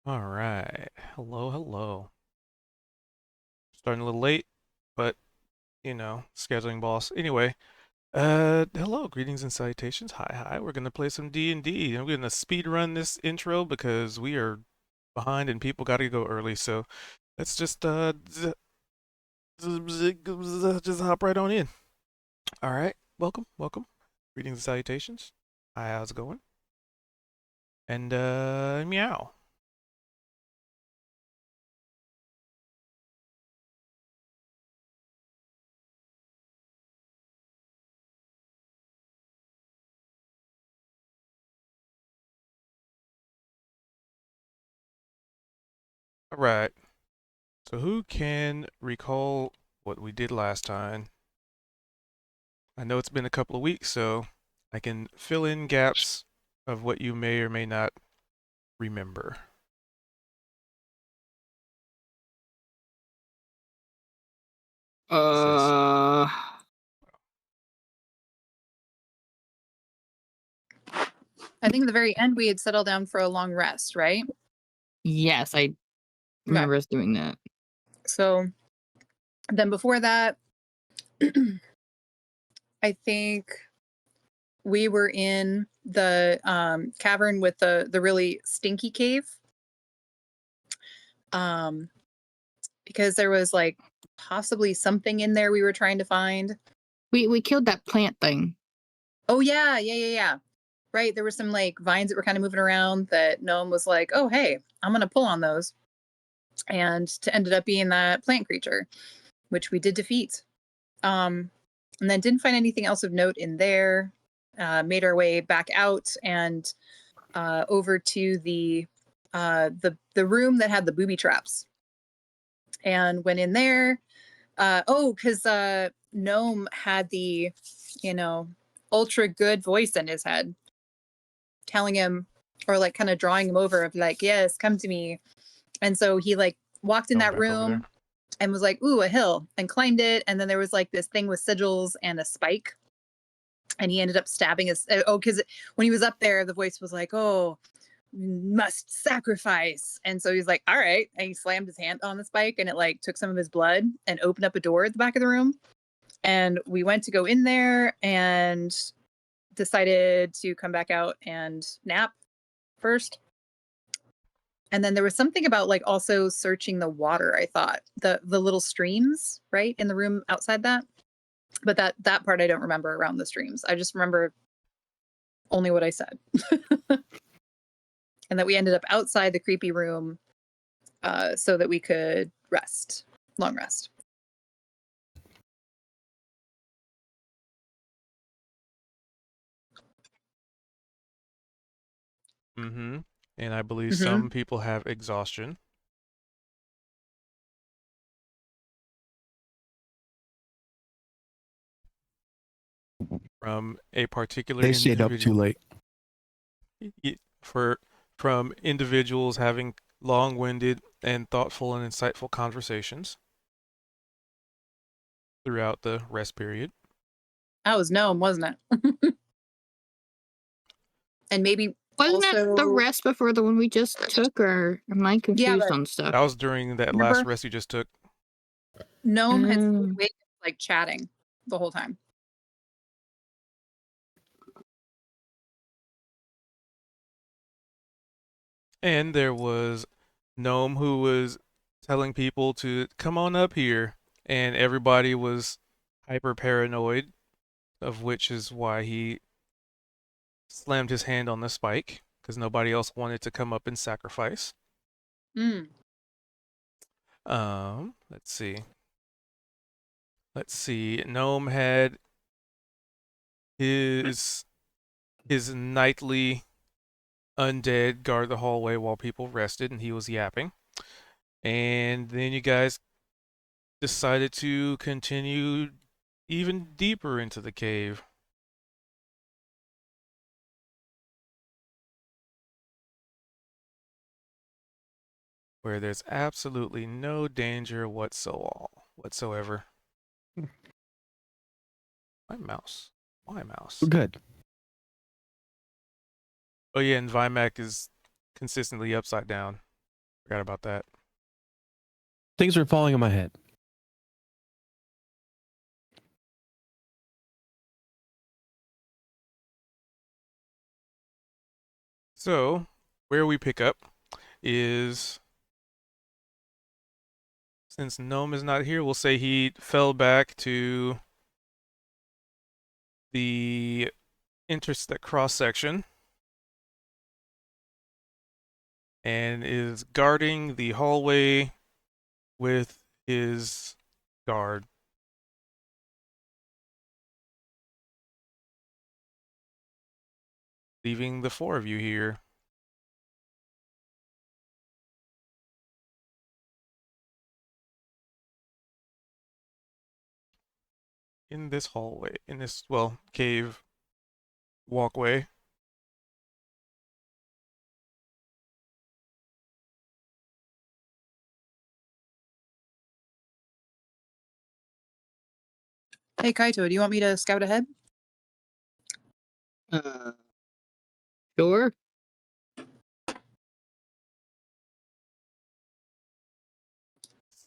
All right. Hello, hello. Starting a little late, but scheduling boss. Anyway, hello, greetings and salutations. Hi, hi. We're gonna play some D&D. I'm gonna speed run this intro because we are behind and people got to go early. So let's just hop right on in. All right. Welcome, welcome. Greetings and salutations. Hi, how's it going? And meow. All right. So who can recall what we did last time? I know it's been a couple of weeks, so I can fill in gaps of what you may or may not remember. Since Uh, I think at the very end we had settled down for a long rest, right? yes, I Okay. remember us doing that. So then before that, I think we were in the cavern with the really stinky cave. Because there was like possibly something in there we were trying to find. We killed that plant thing. Oh yeah. Right. There were some like vines that were kind of moving around that Gnome was like, oh hey, I'm gonna pull on those. And to ended up being that plant creature, which we did defeat. And then didn't find anything else of note in there. Made our way back out and over to the room that had the booby traps, and went in there. Because Gnome had the, ultra good voice in his head, telling him, or like kind of drawing him over of like, yes, come to me. And so he like walked in going that back over there. room and was like, ooh, a hill, and climbed it. And then there was like this thing with sigils and a spike. And he ended up stabbing his, because when he was up there, the voice was like, oh, must sacrifice. And so he's like, all right. And he slammed his hand on the spike and it like took some of his blood and opened up a door at the back of the room. And we went to go in there and decided to come back out and nap first. And then there was something about like also searching the water, I thought. The little streams, right? In the room outside that. But that part I don't remember around the streams. I just remember only what I said. And that we ended up outside the creepy room so that we could rest. Long rest. Mm-hmm. And I believe Mm-hmm. some people have exhaustion. From a particular They stayed up too individual. late. For from individuals having long-winded and thoughtful and insightful conversations throughout the rest period. That was Gnome, wasn't it? And maybe Wasn't also that the rest before the one we just took, or am I confused but on stuff? That was during that last remember rest you just took. Gnome had stayed Mm. awake, like chatting the whole time. And there was Gnome who was telling people to come on up here, and everybody was hyper paranoid, of which is why he slammed his hand on the spike, because nobody else wanted to come up and sacrifice. Mm. Let's see. Let's see. Gnome had his nightly undead guard the hallway while people rested, and he was yapping. And then you guys decided to continue even deeper into the cave. Where there's absolutely no danger whatsoever. My mouse. Why mouse? Good. Oh yeah, and Vimac is consistently upside down. Forgot about that. Things are falling on my head. So, where we pick up is, since Gnome is not here, we'll say he fell back to the intersect cross section and is guarding the hallway with his guard. Leaving the four of you here. In this hallway, in this, well, cave walkway. Hey Kaito, do you want me to scout ahead? Sure.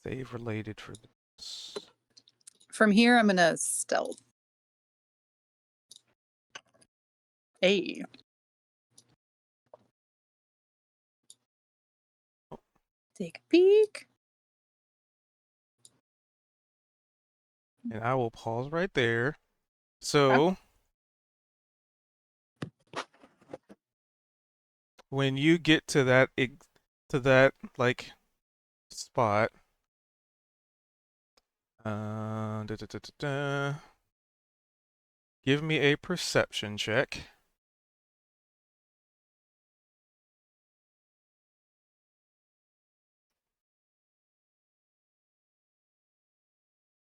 Save related for this. From here, I'm gonna stealth. Hey. Take a peek. And I will pause right there. So, when you get to that like spot, give me a perception check.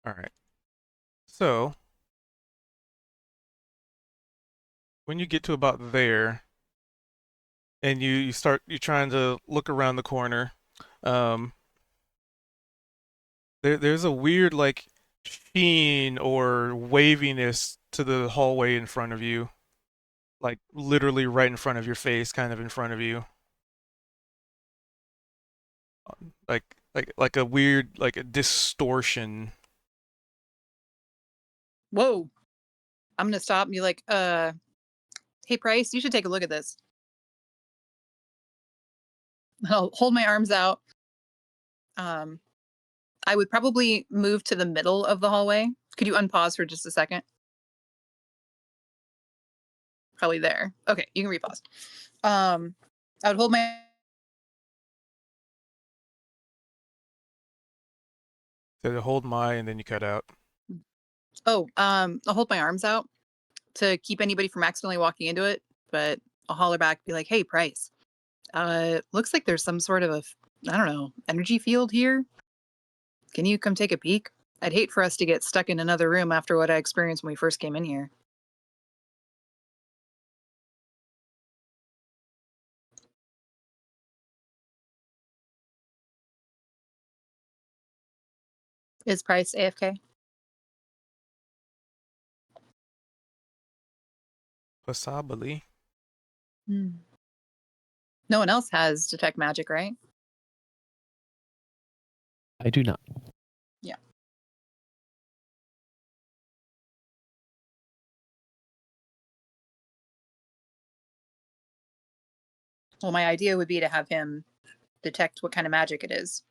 All right. So, when you get to about there, and you're trying to look around the corner, there's a weird like sheen or waviness to the hallway in front of you, like literally right in front of your face, kind of in front of you, like a weird like a distortion. Whoa. I'm gonna stop and be like, hey Price, you should take a look at this. I'll hold my arms out. I would probably move to the middle of the hallway. Could you unpause for just a second? Probably there. Okay, you can repause. I would hold my So hold my, and then you cut out. I'll hold my arms out to keep anybody from accidentally walking into it, but I'll holler back, be like, hey, Price. Looks like there's some sort of I don't know, energy field here. Can you come take a peek? I'd hate for us to get stuck in another room after what I experienced when we first came in here. Is Price AFK? Possibly. No one else has detect magic, right? I do not. Yeah. Well, my idea would be to have him detect what kind of magic it is.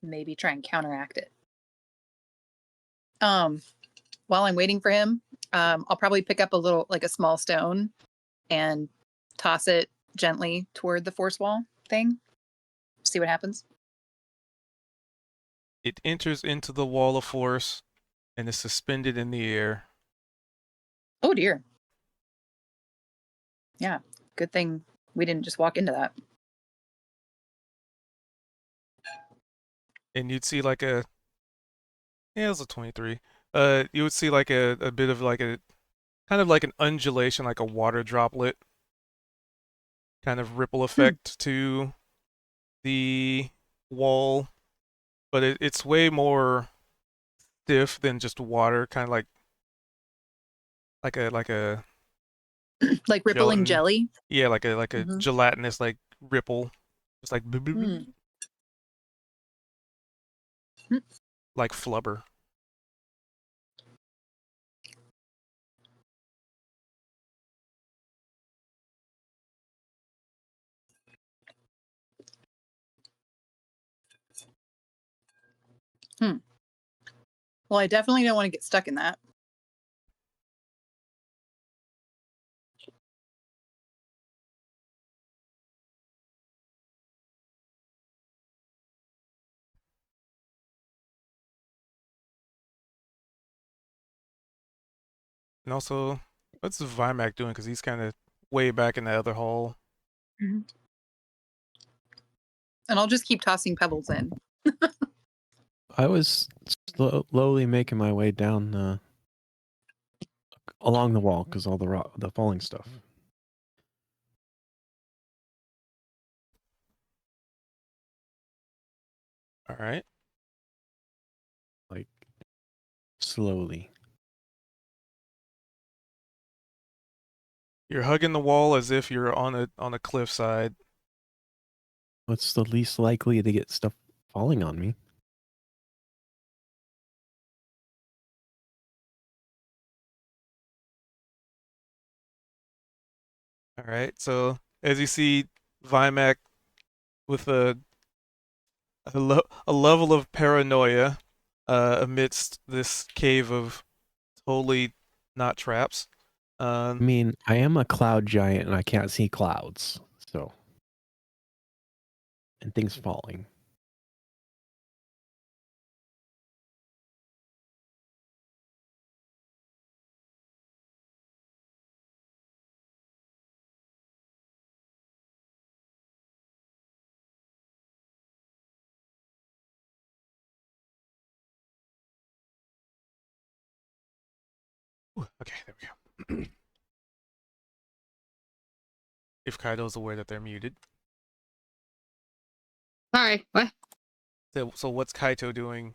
Maybe try and counteract it. While I'm waiting for him, I'll probably pick up a small stone and toss it gently toward the force wall thing. See what happens. It enters into the wall of force and is suspended in the air. Oh dear. Yeah, good thing we didn't just walk into that. And you'd see like it was a 23. You would see like a bit of like a kind of like an undulation, like a water droplet kind of ripple effect to the wall, but it's way more stiff than just water, kind of like like a Like rippling Gelatin. jelly. yeah, like a Mhm. gelatinous like ripple. It's like boop, boop, boop, Hmm. Hmm. like flubber. Well, I definitely don't want to get stuck in that. And also, what's Vimac doing? Because he's kind of way back in the other hall. And I'll just keep tossing pebbles in. I was slowly making my way down along the wall because all the falling stuff. All right. Like slowly. You're hugging the wall as if you're on a cliffside. What's the least likely to get stuff falling on me? All right. So as you see, Vimac with a level of paranoia amidst this cave of totally not traps. I mean, I am a cloud giant and I can't see clouds, so and things falling. Okay, there we go. If Kaido's aware that they're muted. Sorry, what? So what's Kaito doing?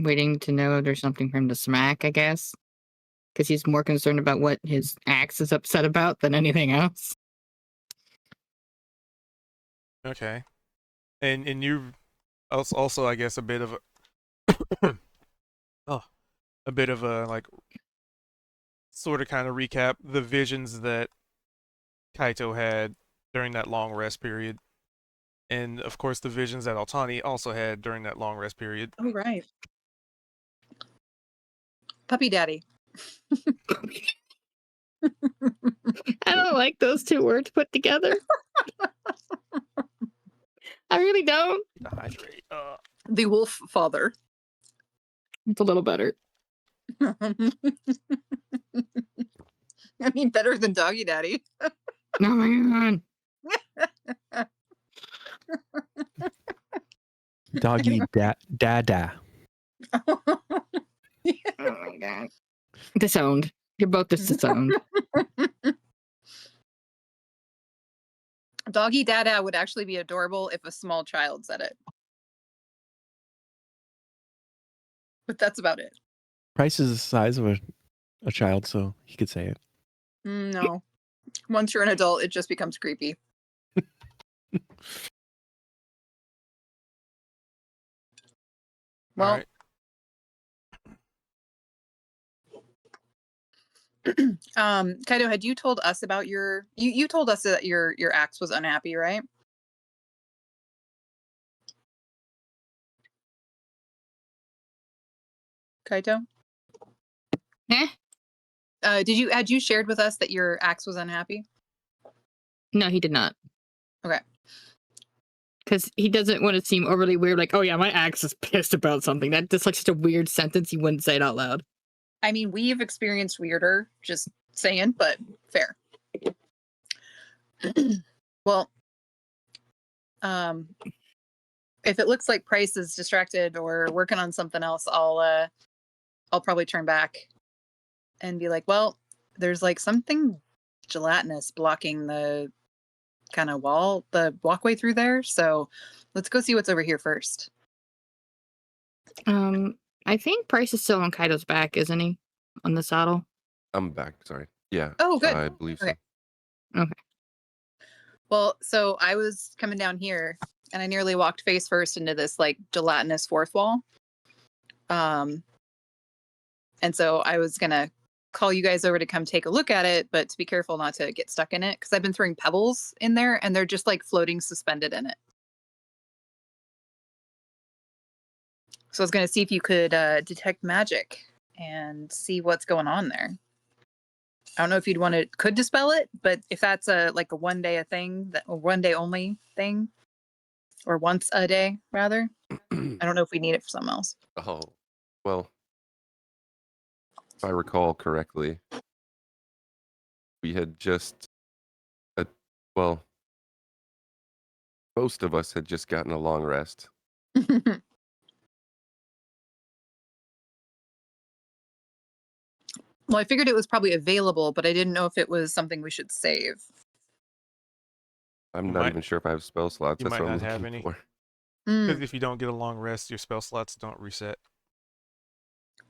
Waiting to know if there's something for him to smack, I guess. Because he's more concerned about what his axe is upset about than anything else. Okay. And you also I guess a bit of a oh, a bit of a like sort of kind of recap the visions that Kaito had during that long rest period. And of course the visions that Altani also had during that long rest period. Oh, right. Puppy daddy. I don't like those two words put together. I really don't. To hydrate. The wolf father. It's a little better. I mean, better than doggy daddy. Oh my god. Doggy dada. Oh my god. Disowned. You're both just disowned. Doggy dada would actually be adorable if a small child said it. But that's about it. Price is the size of a child, so he could say it. No. Once you're an adult, it just becomes creepy. Well, All right. Kaido, had you told us about you told us that your axe was unhappy, right? Kaito? Eh? Had you shared with us that your axe was unhappy? No, he did not. Okay. Because he doesn't want to seem overly weird, like, oh yeah, my axe is pissed about something. That's like such a weird sentence, he wouldn't say it out loud. I mean, we've experienced weirder, just saying, but fair. Well, if it looks like Price is distracted or working on something else, I'll probably turn back and be like, well, there's like something gelatinous blocking the kind of wall, the walkway through there. So let's go see what's over here first. I think Price is still on Kaido's back, isn't he? On the saddle. I'm back. Sorry. Yeah. Oh, good. I believe Okay. so. Well, so I was coming down here and I nearly walked face first into this like gelatinous fourth wall. And so I was gonna call you guys over to come take a look at it, but to be careful not to get stuck in it because I've been throwing pebbles in there and they're just like floating suspended in it. So I was gonna see if you could detect magic and see what's going on there. I don't know if you'd want to could dispel it, but if that's a like a 1 day a thing, that a 1 day only thing, or once a day rather, I don't know if we need it for something else. Oh, well, if I recall correctly, we had just, well, most of us had just gotten a long rest. Well, I figured it was probably available, but I didn't know if it was something we should save. I'm You not might- even sure if I have spell slots. you That's might what I'm not have looking any. for. Because if you don't get a long rest, your spell slots don't reset.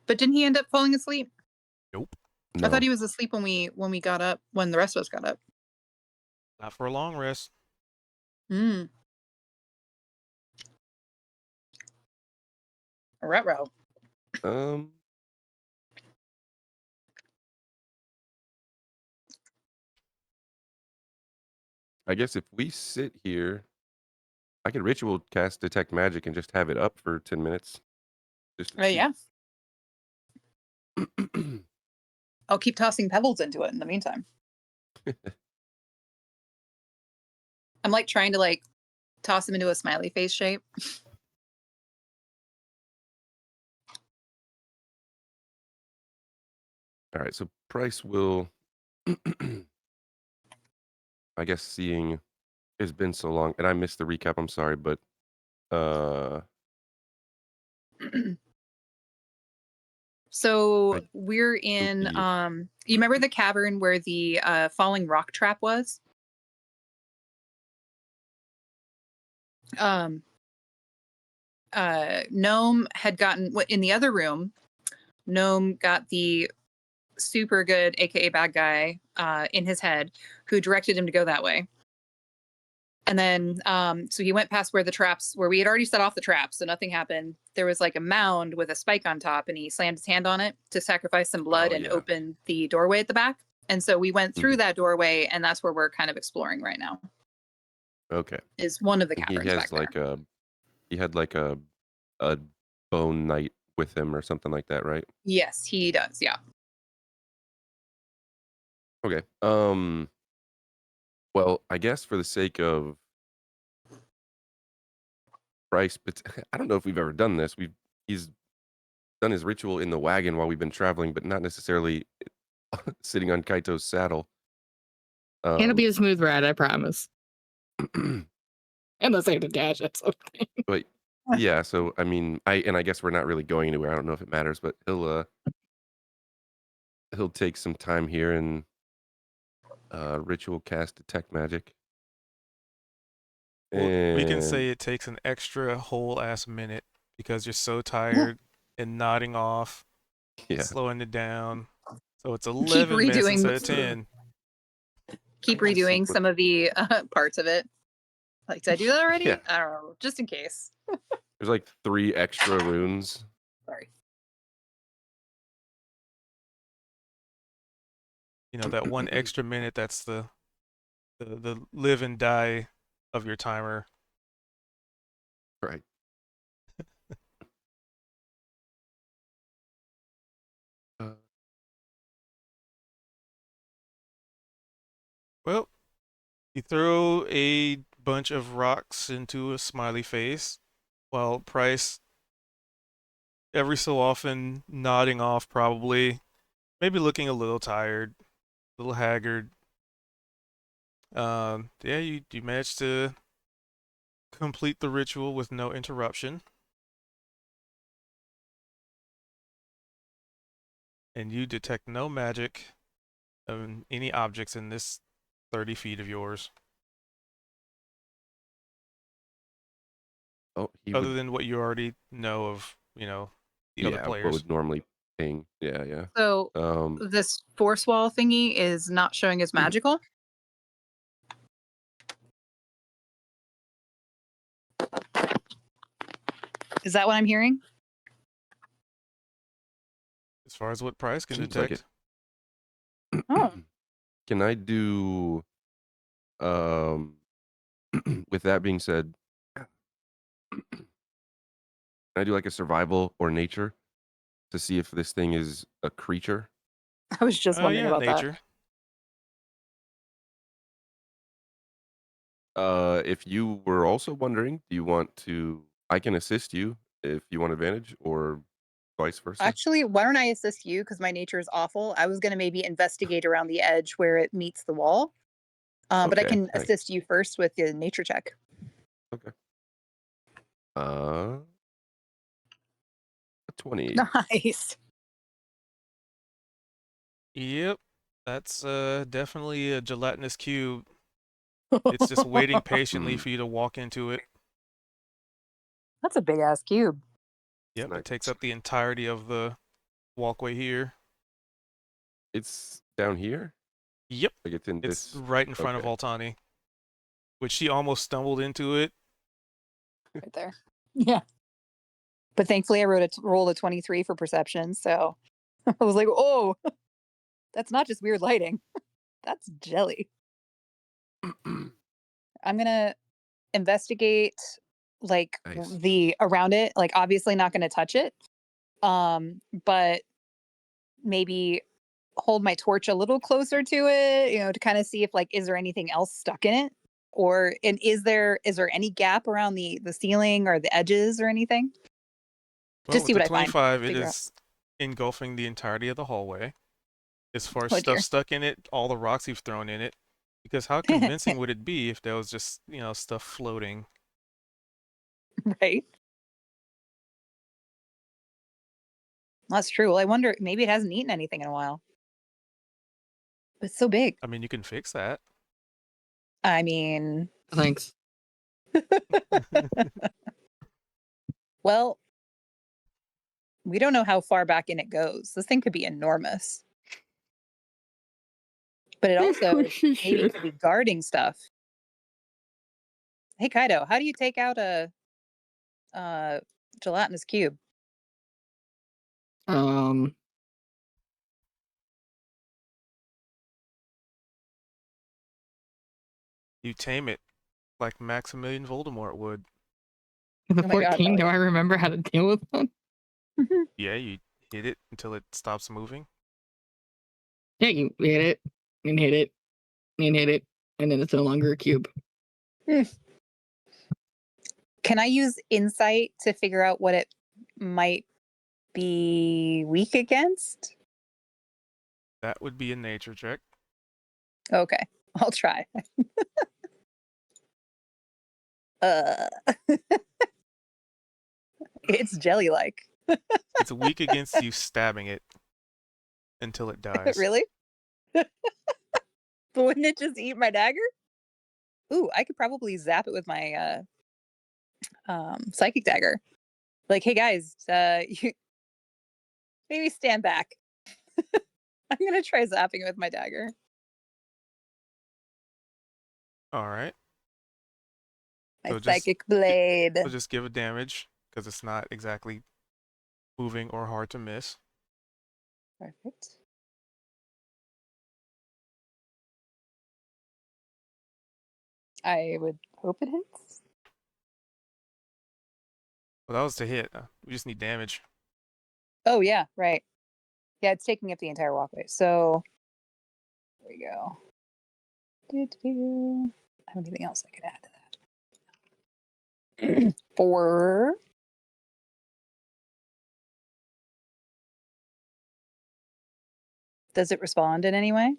But didn't he end up falling asleep? Nope. I thought No. he was asleep when we got up, when the rest of us got up. Not for a long rest. Mm. Ruh-roh. I guess if we sit here, I could ritual cast detect magic and just have it up for 10 minutes. Just to see. Yeah. I'll keep tossing pebbles into it in the meantime. I'm like trying to like toss them into a smiley face shape. All right, so Price will, I guess, seeing it's been so long, and I missed the recap. I'm sorry, but So Like, we're in spooky. you remember the cavern where the falling rock trap was? Gnome had gotten in the other room. Gnome got the super good aka bad guy in his head who directed him to go that way. And then so he went past where we had already set off the traps, so nothing happened. There was like a mound with a spike on top, and he slammed his hand on it to sacrifice some blood Oh, and yeah. open the doorway at the back. And so we went through Mhm. that doorway, and that's where we're kind of exploring right now. Okay. Is one of the And he caverns has back there. like he had like a bone knight with him or something like that, right? Yes, he does. Yeah. Okay. Well, I guess for the sake of Price, but I don't know if we've ever done this. He's done his ritual in the wagon while we've been traveling, but not necessarily sitting on Kaito's saddle. It'll be a smooth ride, I promise. Unless I have to dash at something. But yeah, so I mean, I guess we're not really going anywhere. I don't know if it matters, but he'll take some time here and ritual cast detect magic. Well, we can And say it takes an extra whole ass minute because you're so tired and nodding off, yeah, slowing it down. So it's 11 minutes redoing instead the- of 10. Keep redoing So- some of the parts of it. Like, did I do that already? Yeah. I don't know, just in case. there's like 3 extra runes. Sorry. You know, that one extra minute, that's the live and die of your timer. Right. Well, you throw a bunch of rocks into a smiley face while Price, every so often, nodding off, probably, maybe looking a little tired, a little haggard. Yeah, you managed to complete the ritual with no interruption. And you detect no magic of any objects in this 30 feet of yours, Oh, he other would. than what you already know of, you know, the other What players. would normally ping. Yeah. So Um, this force wall thingy is not showing as magical. Is that what I'm hearing? As far as what Price can Seems like detect. Oh. Can I do with that being said, can I do like a survival or nature to see if this thing is a creature? I was just wondering Yeah, about nature. If you were also wondering, do you want to? I can assist you if you want advantage, or vice versa. that. Actually, why don't I assist you? Because my nature is awful. I was going to maybe investigate around the edge where it meets the wall. But I Okay, can nice. assist you first with the nature check. Okay. A 20. Nice. Yep. That's definitely a gelatinous cube. It's just waiting patiently Hmm. for you to walk into it. That's a big ass cube. Yep, Nice. it takes up the entirety of the walkway here. It's down here. Yep, Like it's in it's this. right in front of Okay. Altani, which she almost stumbled into it. Right there. Yeah. But thankfully, I rolled a 23 for perception. So I was like, oh, that's not just weird lighting. That's jelly. I'm going to investigate like Nice. the around it. Like, obviously, not going to touch it. But maybe hold my torch a little closer to it, to kind of see if like, is there anything else stuck in it? And is there any gap around the ceiling or the edges or anything? Well, Just with see the what I find. 25, it Figure out. is engulfing the entirety of the hallway. As far as Oh stuff dear. stuck in it, all the rocks you've thrown in it. Because how convincing would it be if there was just, stuff floating? Right. That's true. Well, I wonder, maybe it hasn't eaten anything in a while. But it's so big. I mean, you can fix that. I mean, Thanks. well, we don't know how far back in it goes. This thing could be enormous. But it also maybe could be guarding stuff. Hey, Kaido, how do you take out a gelatinous cube? You tame it like Maximilian Voldemort would. The Oh my God, 14, do Elliot. I remember how to deal with them? Yeah, you hit it until it stops moving. Yeah, you hit it, and hit it, and hit it, and then it's no longer a cube. Can I use insight to figure out what it might be weak against? That would be a nature check. Okay, I'll try. It's jelly-like. It's weak against you stabbing it until it dies. Really? But wouldn't it just eat my dagger? Ooh, I could probably zap it with my psychic dagger. Like, hey guys, you maybe stand back. I'm gonna try zapping it with my dagger. All right. My So psychic blade. So just give a damage because it's not exactly moving or hard to miss. Perfect. I would hope it hits. Well, that was to hit. We just need damage. Oh yeah, right. Yeah, it's taking up the entire walkway. So there we go. I have anything else I could add to that? 4. Does it respond in any way?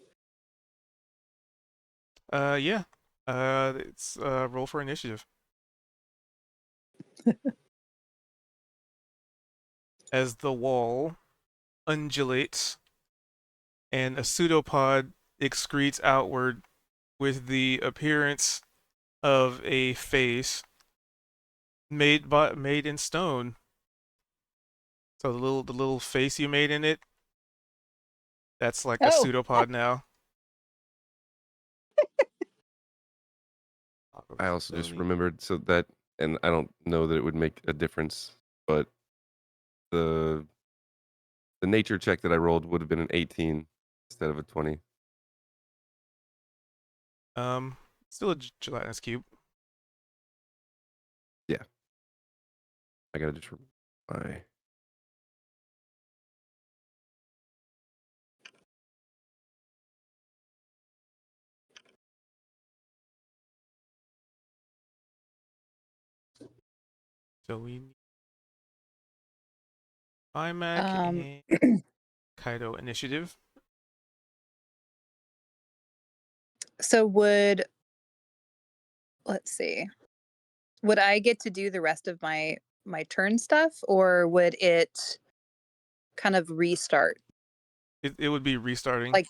Yeah. It's roll for initiative. As the wall undulates and a pseudopod excretes outward with the appearance of a face made in stone. So the little face you made in it, that's like a Oh. pseudopod now. I also just Slowly. remembered so that, and I don't know that it would make a difference, but the nature check that I rolled would have been an 18 instead of a 20. Still a gelatinous cube. I gotta just my So we need IMAC Um, and Kaido initiative. so let's see. Would I get to do the rest of my turn stuff, or would it kind of restart? It would be restarting. Like,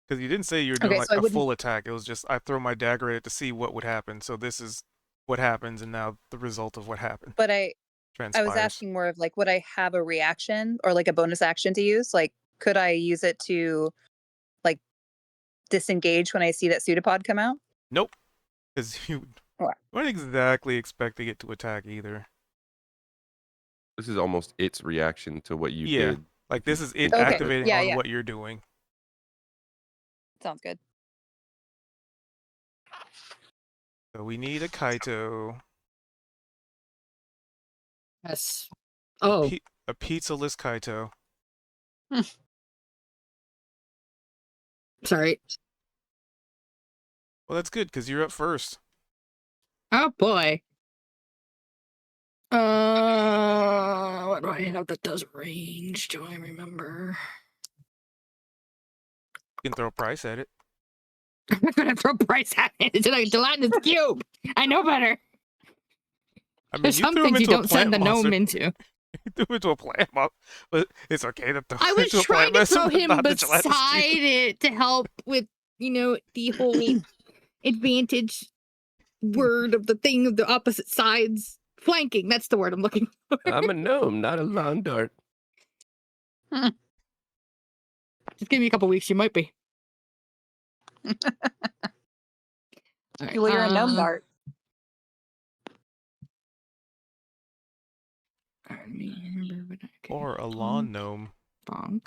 Because you didn't say you were doing okay, like so I a wouldn't. full attack. It was just I throw my dagger at it to see what would happen. So this is what happens, and now the result of what happened But I was transpires. asking more of like, would I have a reaction or like a bonus action to use? Like, could I use it to like disengage when I see that pseudopod come out? Nope. Because you What? weren't exactly expecting it to attack either. this is almost its reaction to what you Yeah. did. Like this is it Okay, activating yeah, on yeah. what you're doing. Sounds good. So we need a Kaito. Yes. A Oh, a pizzaless Kaito. sorry. Well, that's good because you're up first. Oh boy. What do I have that does range? Do I remember? You can throw a price at it. I'm not gonna throw price at it. It's like gelatinous cube. I know better. I mean, There's you some threw him things you into a don't send plant the gnome monster. into. You threw him into a plant monster, but it's okay to throw I him was into a trying plant to monster, throw but him not the gelatinous beside cube. it to help with, the whole advantage word of the thing of the opposite sides. Flanking, that's the word I'm looking for. I'm a gnome, not a lawn dart. Just give me a couple weeks, you might be. All right, Well, you're a gnome dart. Let me remember what I can Or a lawn gnome. bonk.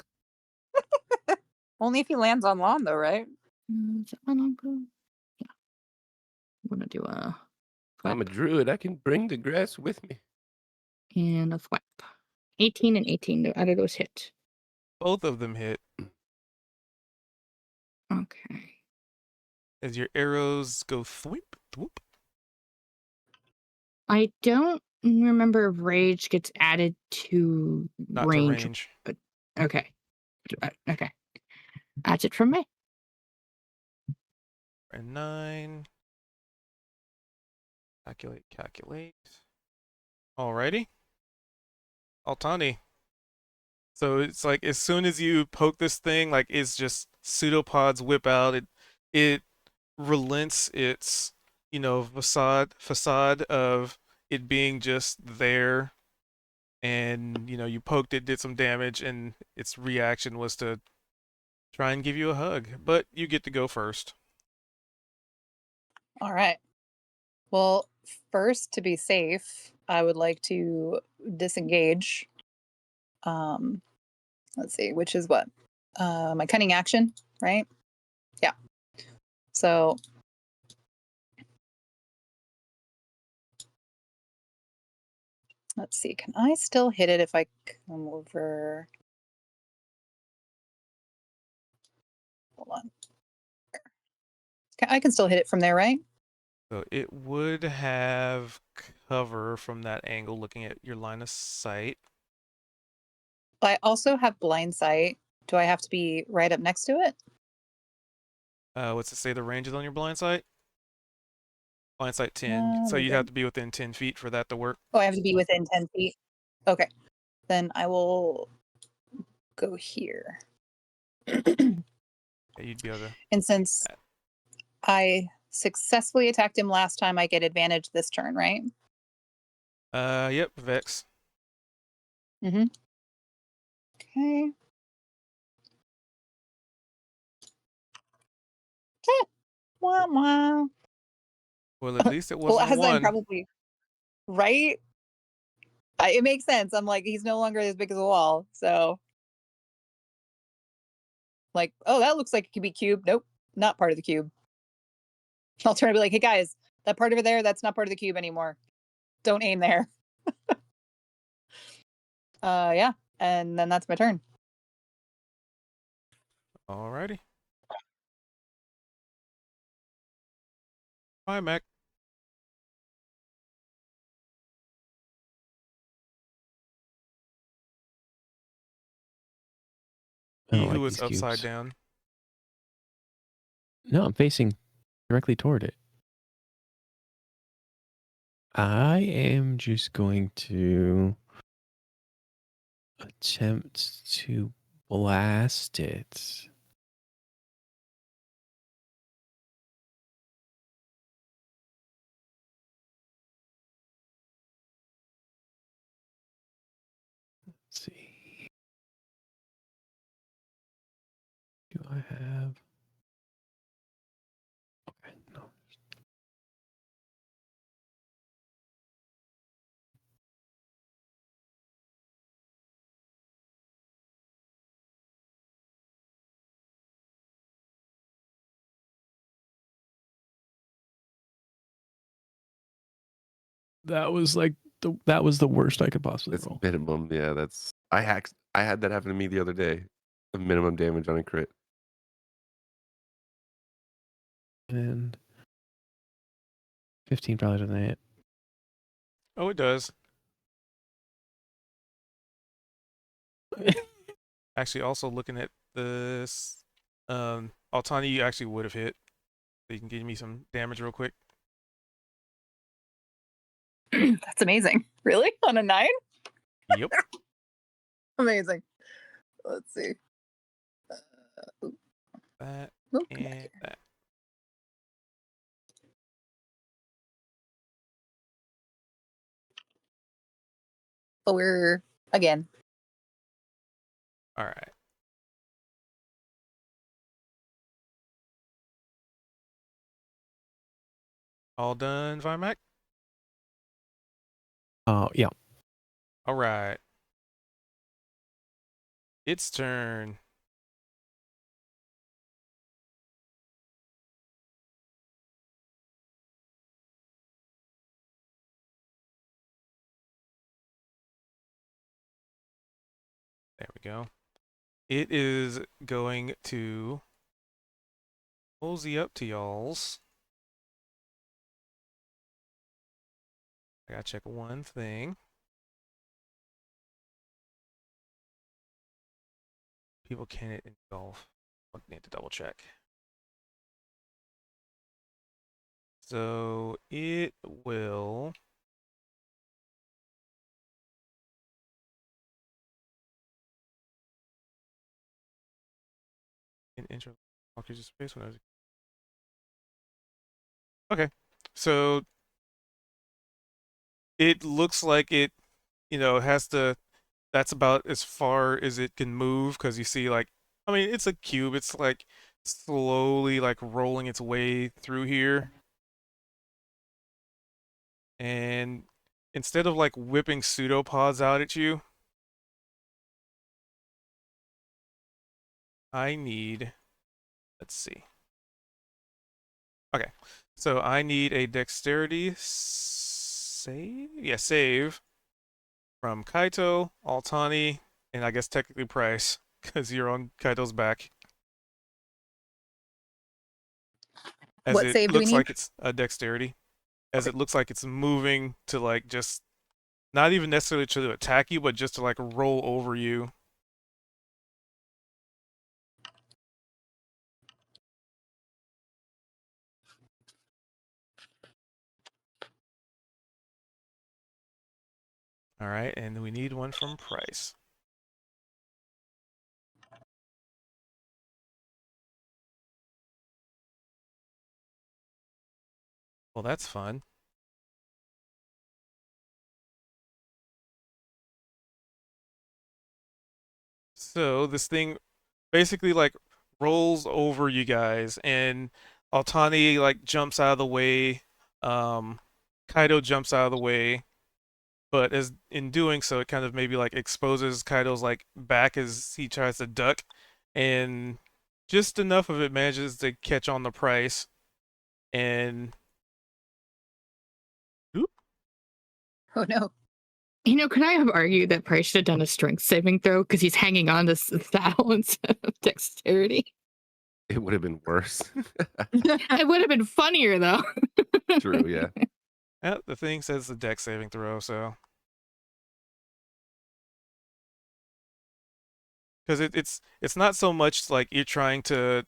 Only if he lands on lawn, though, right? Is that one on blue? Yeah. I'm gonna do a I'm a thwap druid. I can bring the grass with me. and a thwap. 18 and 18. Out of those hit. Both of them hit Okay. as your arrows go thwoop, thwoop. I don't remember if rage gets added to Not range. to range. Okay. Okay. That's it from me. And 9. Calculate. Alrighty. Altani. So it's like as soon as you poke this thing, like it's just pseudopods whip out. It relents its facade of it being just there, and you poked it, did some damage, and its reaction was to try and give you a hug. But you get to go first. All right. Well, first, to be safe, I would like to disengage. Let's see, which is what? My cunning action, right? Yeah. So let's see. Can I still hit it if I come over? Hold on. I can still hit it from there, right? So it would have cover from that angle looking at your line of sight. I also have blind sight. Do I have to be right up next to it? What's it say the range is on your blind sight? Blind sight 10. So you'd have to be within 10 feet for that to work. Oh, I have to be within 10 feet. Okay. Then I will go here. Yeah, you'd be able to. And since I successfully attacked him last time, I get advantage this turn, right? Yep, Vex. Mm-hmm. Okay. Wah, wah. Well, at least it Well, wasn't a as I'm one. probably right. It makes sense. I'm like, he's no longer as big as a wall. So, like, oh, that looks like it could be cube. Nope, not part of the cube. I'll turn and be like, hey guys, that part over there, that's not part of the cube anymore. Don't aim there. Yeah, and then that's my turn. Alrighty. Bye, Mac. I He don't who like was these upside cubes. down. No, I'm facing directly toward it. I am just going to attempt to blast it. Let's see. Do I have? Okay, no. That was like that was the worst I could possibly That's roll. minimum. Yeah, that's I had that happen to me the other day. The minimum damage on a crit. And 15 probably doesn't hit. Oh, it does. Actually, also looking at this, Altani, you actually would have hit. So you can give me some damage real quick. That's amazing. Really? On a 9? Yep. Amazing. Let's see. That Come back and here. that. But we're again. All right. All done, Vimac? Oh, yeah. All right. Its turn. There we go. It is going to mosey up to y'all's. I gotta check one thing. People can it in golf. I need to double check. So it will. In intro creature space when I was. Okay, so it looks like it, has to. That's about as far as it can move because you see, like, I mean, it's a cube. It's like slowly like rolling its way through here, and instead of like whipping pseudopods out at you, I need. Let's see. Okay, so I need a dexterity save. Yeah, save from Kaito, Altani, and I guess technically Price, because you're on Kaito's back. As What it save do we looks need? like it's a dexterity. As it looks like it's moving to like just not even necessarily to attack you, but just to like roll over you. All right, and we need one from Price. Well, that's fun. So this thing basically like rolls over you guys, and Altani like jumps out of the way. Kaido jumps out of the way, but as in doing so, it kind of maybe like exposes Kaido's like back as he tries to duck, and just enough of it manages to catch on the Price, and oop, Oh no. You know, could I have argued that Price should have done a strength saving throw because he's hanging on to the saddle instead of dexterity? It would have been worse. It would have been funnier though. True, yeah. the thing says the dex saving throw, so because it's not so much like you're trying to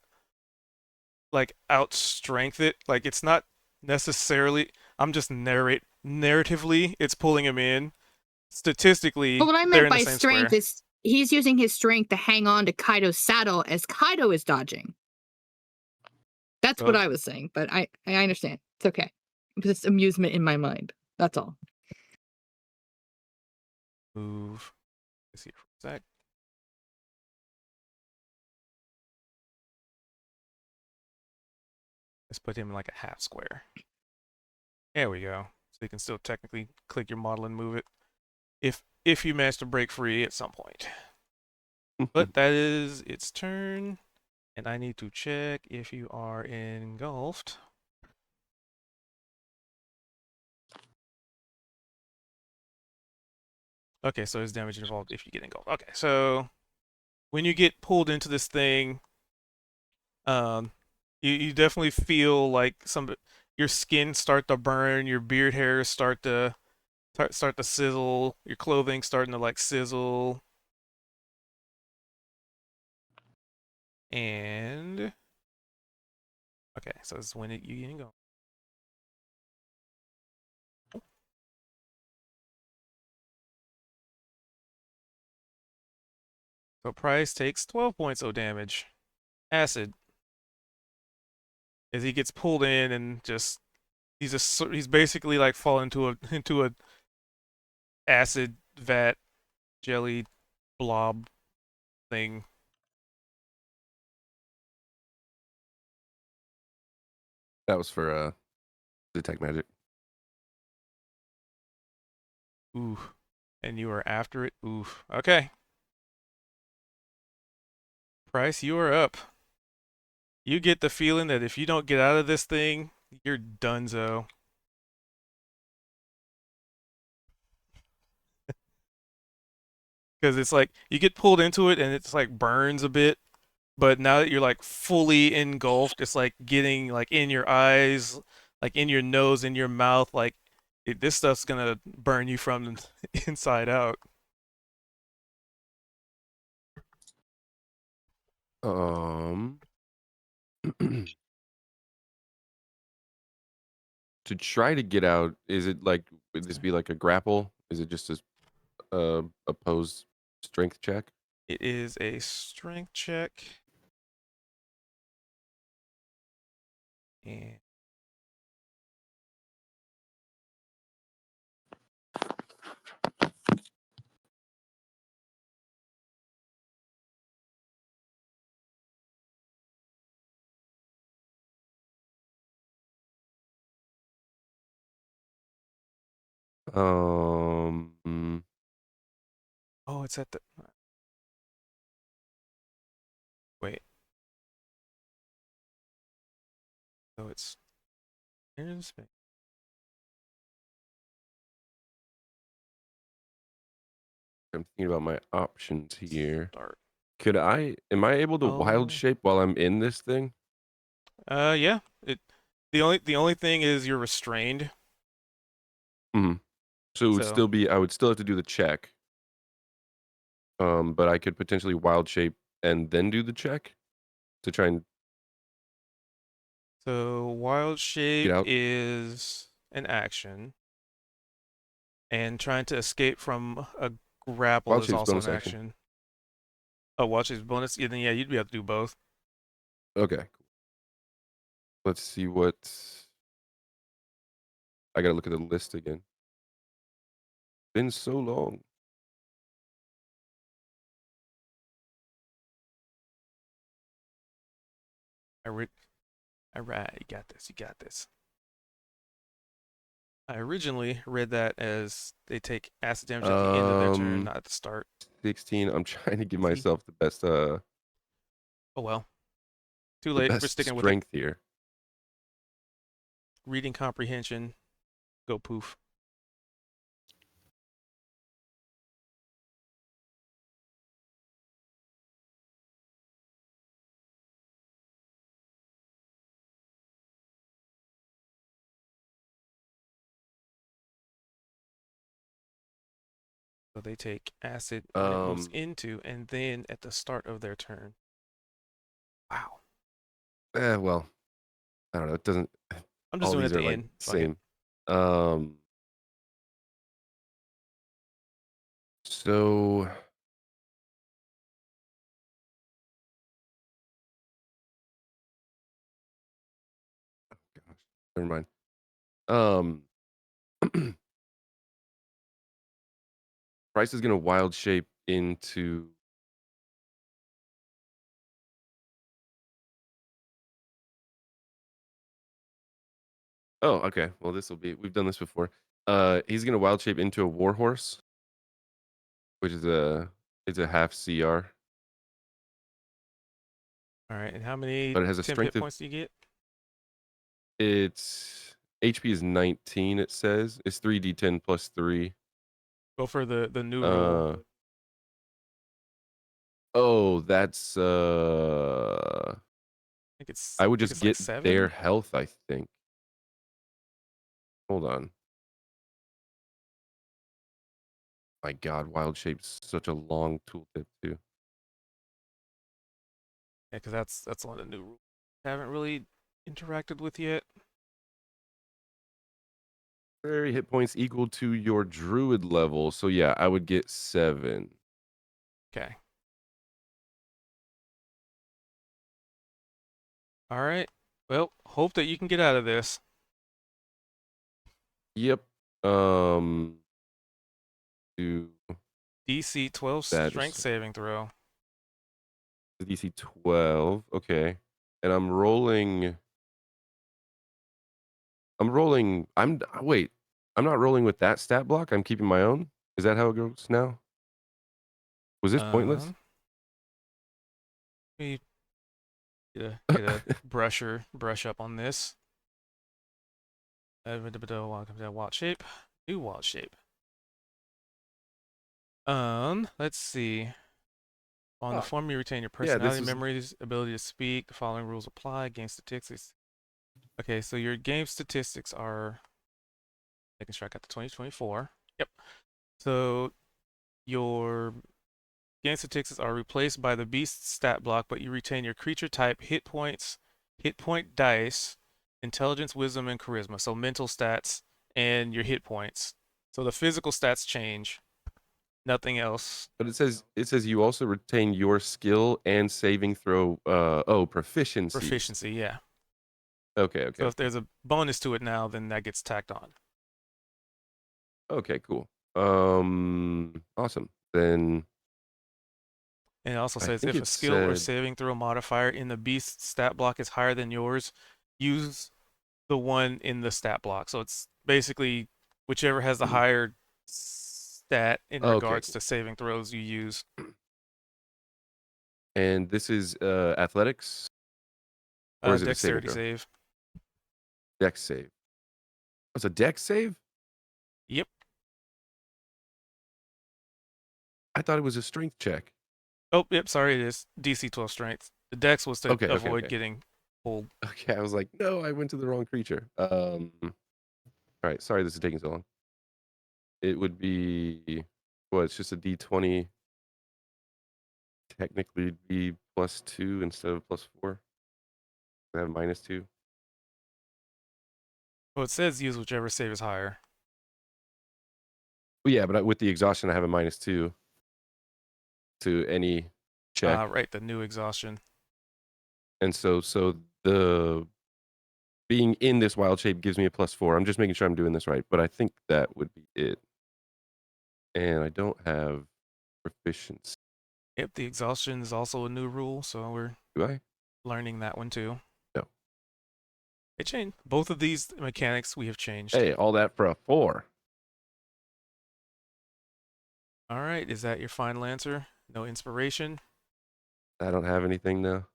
like outstrength it. Like it's not necessarily. I'm just narratively, it's pulling him in. Statistically, But what I they're meant in the by same strength square. is he's using his strength to hang on to Kaido's saddle as Kaido is dodging. That's what Well, I was saying, but I understand. It's okay. It's amusement in my mind. That's all. move. Let's see for a sec. Let's put him in like a half square. There we go. So you can still technically click your model and move it if you manage to break free at some point. But that is its turn, and I need to check if you are engulfed. Okay, so is damage involved if you get engulfed. Okay, so when you get pulled into this thing, you definitely feel like your skin start to burn, your beard hairs start to sizzle, your clothing starting to like sizzle, and okay, so this is when you get engulfed. So Price takes 12 points of damage. Acid. As he gets pulled in and he's basically like fallen into a acid vat jelly blob thing. That was for detect magic. Ooh. And you are after it. Oof. Okay. Price, you are up. You get the feeling that if you don't get out of this thing, you're donezo. Because it's like you get pulled into it and it's like burns a bit, but now that you're like fully engulfed, it's like getting like in your eyes, like in your nose, in your mouth, like this stuff's gonna burn you from the inside out. To try to get out, is it like would this be like a grapple? Is it just a opposed strength check? It is a strength check. And Mm, oh, it's at the wait. So it's in space. I'm thinking about my options here. Start. Am I able to wild Oh. shape while I'm in this thing? Yeah. The only thing is you're restrained. Mm-hmm. So it would So still be, I would still have to do the check. But I could potentially wild shape and then do the check to try and wild shape get out. is an action, and trying to escape from a grapple Wild is shape's also bonus an action. action. Oh, wild shape's bonus. Yeah, then yeah, you'd be able to do both. Okay. Cool. Let's see what I gotta look at the list again. Been so long. All right, you got this. You got this. I originally read that as they take acid damage at the end of their turn, not at the start. 16. I'm trying to give See? myself the best Oh well. Too the late. We're best sticking with it. strength here. Reading comprehension. Go poof. So they take acid when it moves into, and then at the start of their turn. Wow. Well, I don't know. It doesn't. I'm just All doing it these at are the like end. Fuck it. same. So gosh, never mind. Price is gonna wild shape into. Oh, okay. Well, this will be. We've done this before. He's gonna wild shape into a warhorse, which is it's a half CR, All right. And how many but it has a temp strength hit of. points do you get? It's HP is 19. It says it's 3d10 plus 3. Go for the new rule. Oh, that's I think it's. I would think just it's get like 7. their health, I think. Hold on. My God, Wild Shape's such a long tooltip too. Yeah, because that's one of the new rules I haven't really interacted with yet. Very hit points equal to your druid level. So yeah, I would get 7. Okay. All right. Well, hope that you can get out of this. Yep. Do DC 12 That strength is- saving throw. the DC 12. Okay. And I'm rolling. Wait. I'm not rolling with that stat block. I'm keeping my own. Is that how it goes now? Was this pointless? We get a brush up on this. Welcome to wild shape. New wild shape. Let's see. On the form, you retain your Yeah, this personality, is- memories, ability to speak. The following rules apply. Game statistics. Okay, so your game statistics are. Making sure I got the 2024. Yep. So your game statistics are replaced by the beast stat block, but you retain your creature type, hit points, hit point dice, intelligence, wisdom, and charisma. So mental stats and your hit points. So the physical stats change. Nothing else. But it says you also retain your skill and saving throw. Proficiency. Proficiency, yeah. Okay. So if there's a bonus to it now, then that gets tacked on. Okay, cool. Awesome. Then And it also I says think if a it skill or said- saving throw modifier in the beast stat block is higher than yours, use the one in the stat block. So it's basically whichever has the higher stat in Okay, regards cool. to saving throws you use. And this is athletics, or is it a saving Dexterity throw? save. Dex save. It's a dex save? Yep. I thought it was a strength check. Oh, yep. Sorry, it is DC 12 strength. The dex was to Okay, avoid okay. getting pulled. Okay, I was like, no, I went to the wrong creature. All right, sorry this is taking so long. It would be, well, it's just a D20. Technically it'd be +2 instead of +4. I have -2. Well, it says use whichever save is higher. Well, yeah, but with the exhaustion, I have a -2 to any check. Right, the new exhaustion. And so the being in this wild shape gives me a +4. I'm just making sure I'm doing this right, but I think that would be it. And I don't have proficiency. Yep, the exhaustion is also a new rule, so we're Do I? learning that one too. It changed. Both of these mechanics we have changed. Hey, all that for a 4. All right, is that your final answer? No inspiration? I don't have anything now.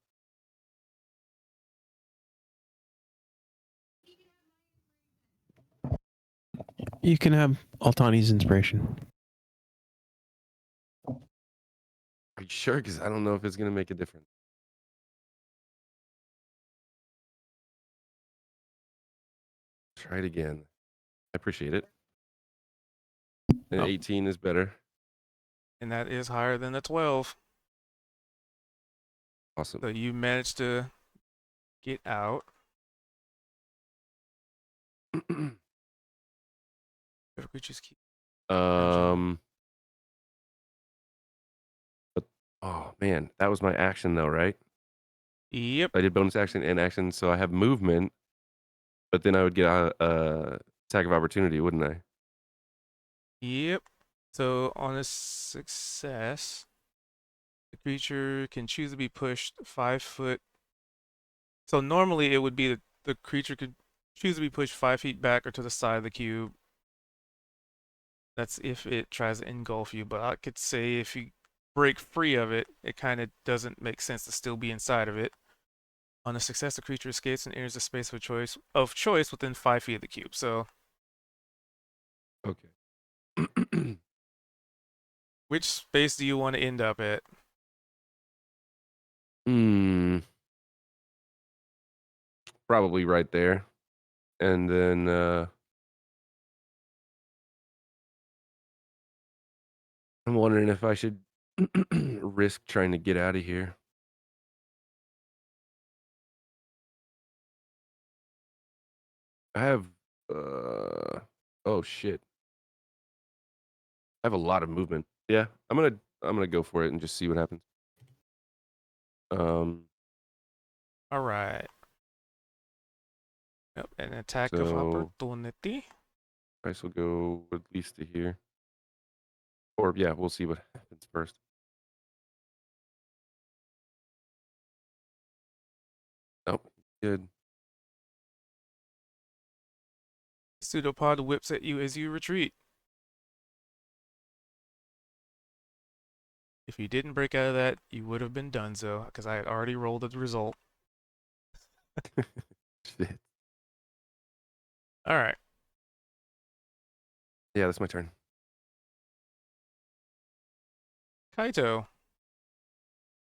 You can have Altani's inspiration. Are you sure? Because I don't know if it's gonna make a difference. Try it again. I appreciate it. And Oh. 18 is better. And that is higher than the 12. Awesome. So you managed to get out. If we just keep But, oh man, that was my action though, right? Yep. I did bonus action and action, so I have movement, but then I would get a attack of opportunity, wouldn't I? Yep. So on a success, the creature can choose to be pushed 5 foot. So normally it would be that the creature could choose to be pushed 5 feet back or to the side of the cube. That's if it tries to engulf you. But I could say if you break free of it, it kind of doesn't make sense to still be inside of it. On a success, the creature escapes and enters the space of choice within 5 feet of the cube. So Okay. which space do you want to end up at? Probably right there. And then I'm wondering if I should risk trying to get out of here. I have oh shit. I have a lot of movement. Yeah, I'm gonna go for it and just see what happens. All right. Yep, an attack of So opportunity. price will go at least to here. Or yeah, we'll see what happens first. Nope, good. Pseudopod whips at you as you retreat. If you didn't break out of that, you would have been donezo, because I had already rolled the result. Shit. All right. Yeah, that's my turn. Kaito.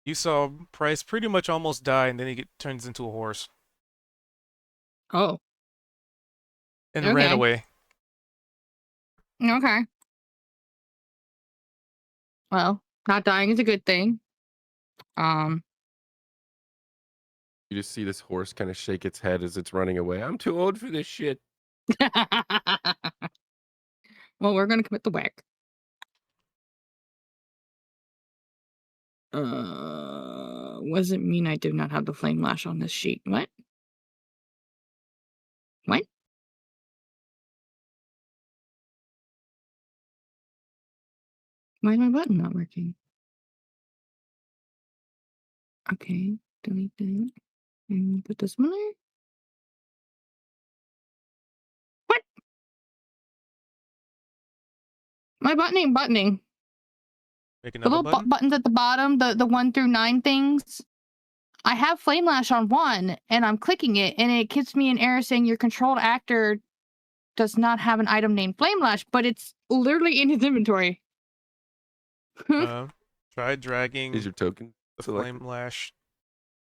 You saw Price pretty much almost die, and then he turns into a horse Oh, and ran Okay. away. okay. Well, not dying is a good thing. Um, You just see this horse kind of shake its head as it's running away. I'm too old for this shit. well, we're gonna commit the whack. What does it mean I do not have the flame lash on this sheet? What? What? Why is my button not working? Okay, delete that. And put this one there. What? My button ain't buttoning. Make The another little button. buttons at the bottom, the 1 through 9 things. I have flame lash on one, and I'm clicking it, and it gives me an error saying your controlled actor does not have an item named flame lash, but it's literally in his inventory. Try dragging Is your token the selected? flame lash.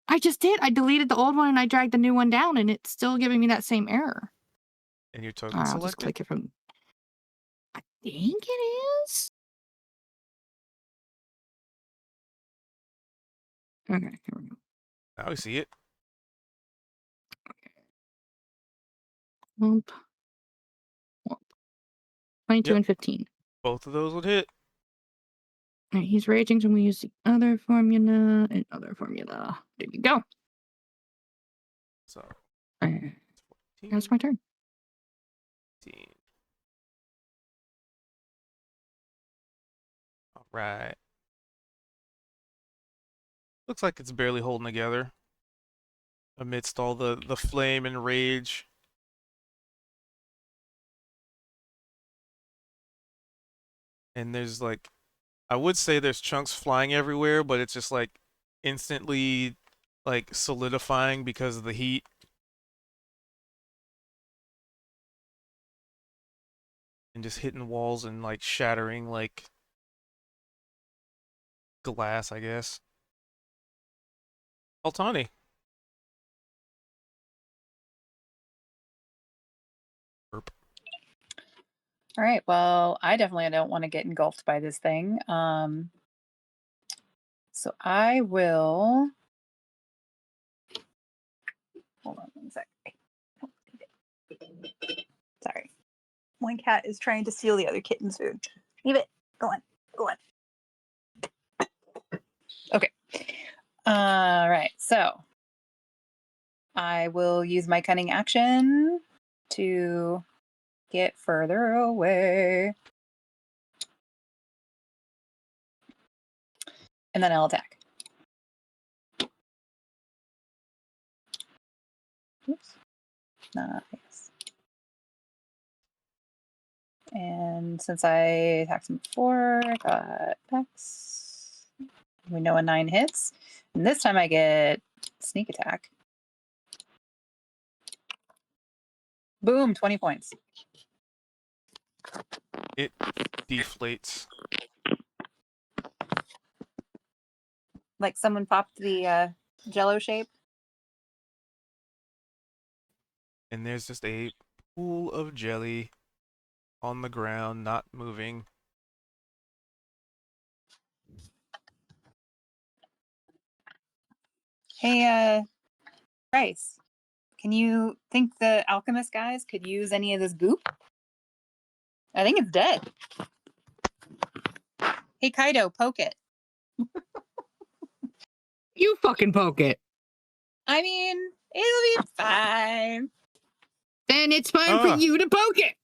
I just did. I deleted the old one and I dragged the new one down, and it's still giving me that same error. And your token I'll just selected. click it from. I think it is. Okay, here we go. Now we see it. Womp. 22 Yep. and 15. Both of those would hit. Alright, he's raging, so we use the other formula and other formula. There you go. So That's my turn. 15. All right. Looks like it's barely holding together. amidst all the flame and rage. And there's like, I would say there's chunks flying everywhere, but it's just like instantly like solidifying because of the heat. And just hitting walls and like shattering like glass, I guess. Altani. Burp. All right. Well, I definitely don't want to get engulfed by this thing. So I will. Hold on one sec. Sorry. One cat is trying to steal the other kitten's food. Leave it. Go on. Go on. Okay. All right. So I will use my cunning action to get further away. And then I'll attack. Oops. Nice. And since I attacked him before, I got Dex. We know a 9 hits. And this time I get sneak attack. Boom, 20 points. It deflates. Like someone popped the jello shape. And there's just a pool of jelly on the ground, not moving. Hey, Bryce, can you think the alchemist guys could use any of this goop? I think it's dead. Hey, Kaido, poke it. You fucking poke it. I mean, it'll be fine. Then it's fine Ah. for you to poke it.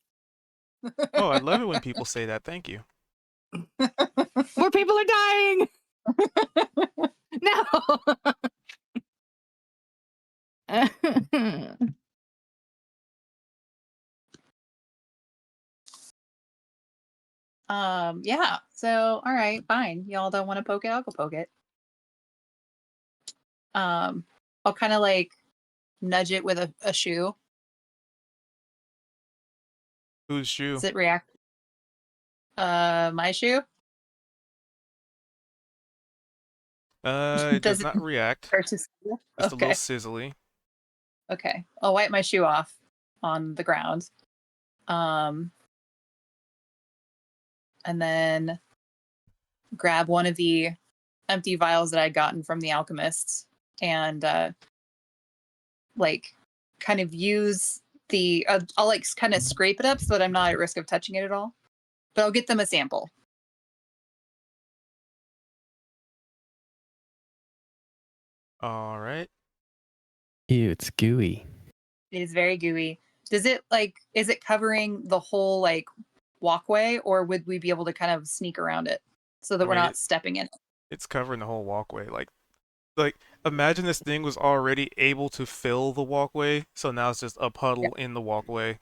Oh, I love it when people say that. Thank you. More people are dying. No. Yeah. So, all right, fine. Y'all don't want to poke it, I'll go poke it. I'll kind of like nudge it with a shoe. Whose shoe? Does it react? My shoe? It does Does it not react. start to sizzle? Just a little Okay. sizzly. Okay. I'll wipe my shoe off on the ground. And then grab one of the empty vials that I'd gotten from the alchemists and like kind of use the I'll like kind of scrape it up so that I'm not at risk of touching it at all. But I'll get them a sample. All right. Ew, it's gooey. It is very gooey. Does it like is it covering the whole like walkway, or would we be able to kind of sneak around it so that I we're mean, not stepping in it? It's covering the whole walkway. Like imagine this thing was already able to fill the walkway, so now it's just a puddle in the walkway.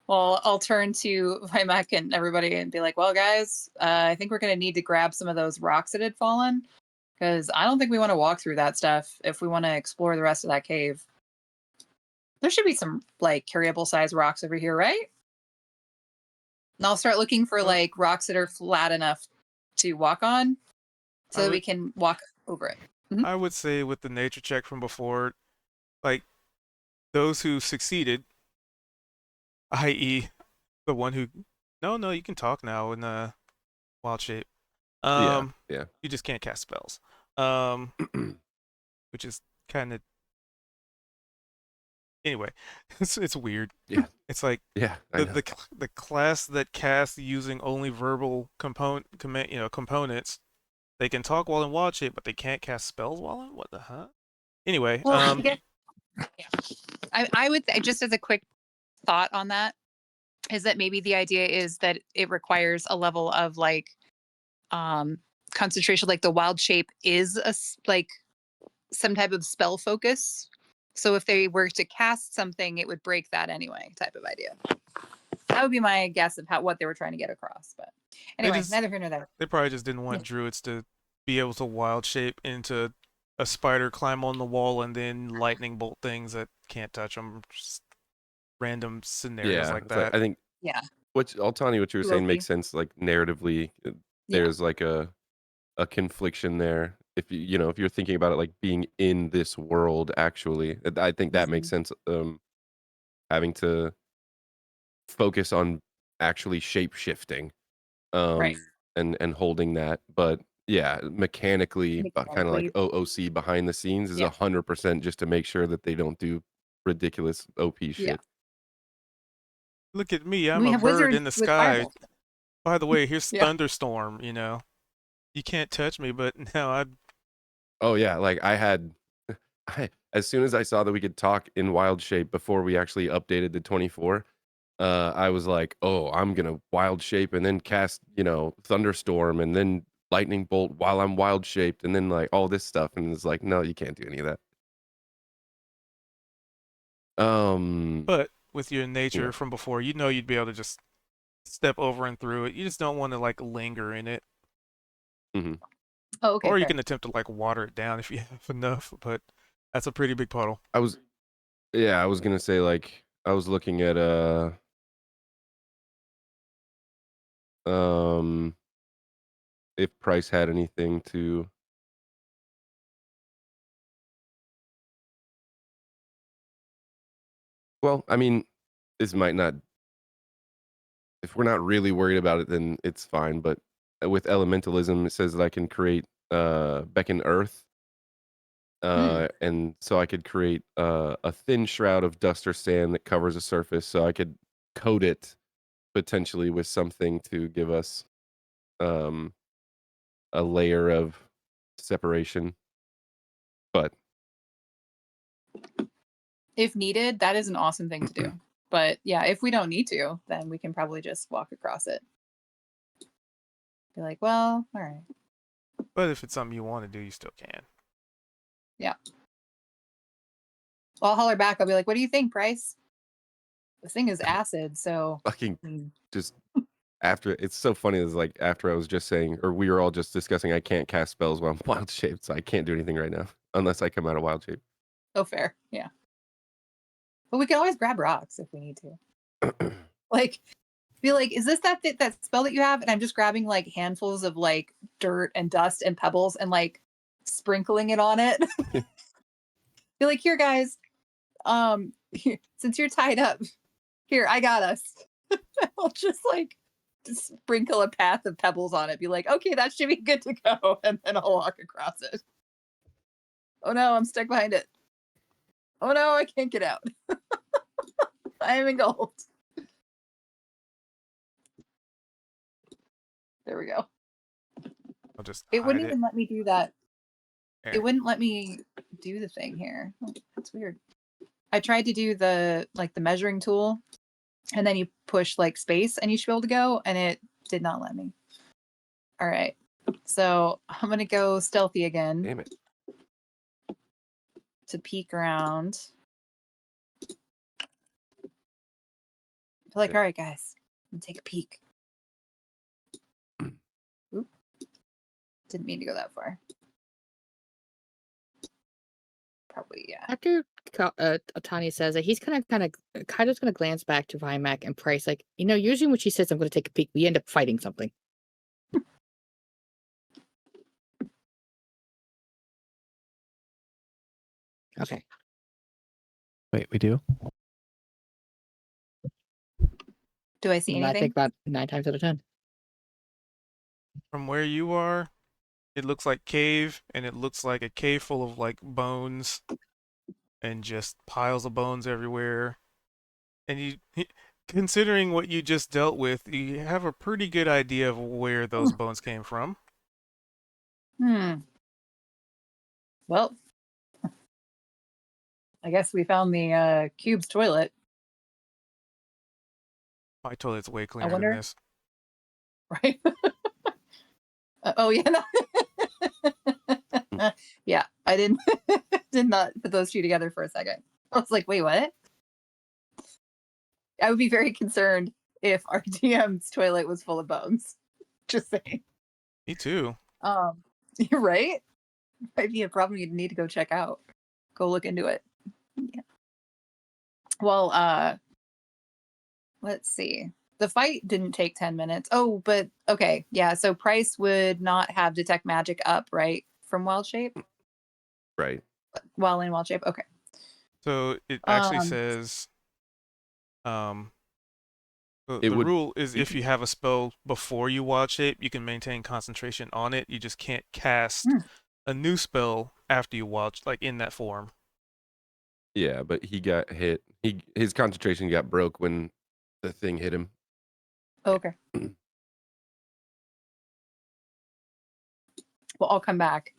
Well, I'll turn to Vimac and everybody and be like, well, guys, I think we're going to need to grab some of those rocks that had fallen, because I don't think we want to walk through that stuff if we want to explore the rest of that cave. There should be some, like, carryable size rocks over here, right? And I'll start looking for, Well- like, rocks that are flat enough to walk on so I that we would- can walk over it. I would say with the nature check from before, like those who succeeded, i.e., the one who no, you can talk now in wild shape. Yeah. You just can't cast spells. Which is kind of anyway. It's weird. Yeah. It's like Yeah. I know. the class that casts using only verbal components. They can talk while in wild shape, but they can't cast spells while in. What the heck? Anyway, Well, I guess, yeah. I would just as a quick thought on that is that maybe the idea is that it requires a level of like concentration, like the wild shape is like some type of spell focus. So if they were to cast something, it would break that anyway, type of idea. That would be my guess of what they were trying to get across. But anyway, just- neither here nor there. They probably just didn't want Yeah. druids to be able to wild shape into a spider, climb on the wall, and then lightning bolt things that can't touch them. Just random scenarios like it's that. I think Yeah. Altani, what you were Too saying OP. makes sense. Like narratively, there's like a confliction there. If if you're thinking about it like being in this world, actually, I think that makes sense. Having to focus on actually shape shifting, Right. and holding that, but yeah, mechanically, kind of like OOC behind the scenes is Yeah. 100% just to make sure that they don't do ridiculous OP shit. Yeah. Look at me, I'm We a have bird wizards in the with sky. fireballs. By the way, here's Yeah. thunderstorm. You can't touch me, but now I. Oh yeah, like as soon as I saw that we could talk in wild shape before we actually updated to 24, I was like, oh, I'm gonna wild shape and then cast, thunderstorm and then lightning bolt while I'm wild shaped and then like all this stuff, and it's like, no, you can't do any of that. But with your nature from before, you'd be able to just step over and through it. You just don't want to like linger in it. Oh, okay. Or you fair. can attempt to like water it down if you have enough, but that's a pretty big puddle. I was gonna say, like, I was looking at if Price had anything to well, I mean, this might not, if we're not really worried about it, then it's fine, but with elementalism, it says that I can create beckon earth, and so I could create a thin shroud of dust or sand that covers a surface, so I could coat it potentially with something to give us a layer of separation. But If needed, that is an awesome thing to do. But yeah, if we don't need to, then we can probably just walk across it. Be like, well, all right. But if it's something you want to do, you still can. Yeah. Well, I'll holler back. I'll be like, what do you think, Price? The thing is acid, so fucking I mean, just after, it's so funny, is like after I was just saying, or we were all just discussing, I can't cast spells while I'm wild shaped, so I can't do anything right now unless I come out of wild shape. oh fair. Yeah. But we can always grab rocks if we need to. Like, be like, is this that spell that you have? And I'm just grabbing like handfuls of like dirt and dust and pebbles and like sprinkling it on it. Be like, here, guys. Here, since you're tied up, here, I got us. I'll just like sprinkle a path of pebbles on it. Be like, okay, that should be good to go, and then I'll walk across it. Oh no, I'm stuck behind it. Oh no, I can't get out. I am engulfed. There we go. I'll just It hide wouldn't it. even let me do that. There. It wouldn't let me do the thing here. Oh, that's weird. I tried to do the measuring tool, and then you push like space and you should be able to go, and it did not let me. All right. So I'm gonna go stealthy again Damn it. to peek around. Be like, all right, guys, I'm gonna take a peek. Oop. Didn't mean to go that far. Probably, yeah. After Tanya says that, he's kind of going to glance back to Vimac and Price, like, usually when she says I'm going to take a peek, we end up fighting something. Okay. Wait, we do? Do I see And I anything? think about 9 times out of 10. From where you are, it looks like cave, and it looks like a cave full of like bones and just piles of bones everywhere. And considering what you just dealt with, you have a pretty good idea of where those bones came from. Well, I guess we found the cube's toilet. My toilet's way cleaner wonder- than this. Right? Oh yeah. No. Yeah, I didn't did not put those two together for a second. I was like, wait, what? I would be very concerned if our DM's toilet was full of bones. Just saying. Me too. You're right. Might be a problem you'd need to go check out. Go look into it. Yeah. Well, let's see. The fight didn't take 10 minutes. Oh, but okay. Yeah, so Price would not have Detect Magic up, right? From Wild Shape? Right. While in Wild Shape? Okay. So it actually Um, says, the It would rule is you if can- you have a spell before you wild shape, you can maintain concentration on it. You just can't cast Hmm. a new spell after you wild, like in that form. Yeah, but he got hit. His concentration got broke when the thing hit him. okay. Well, I'll come back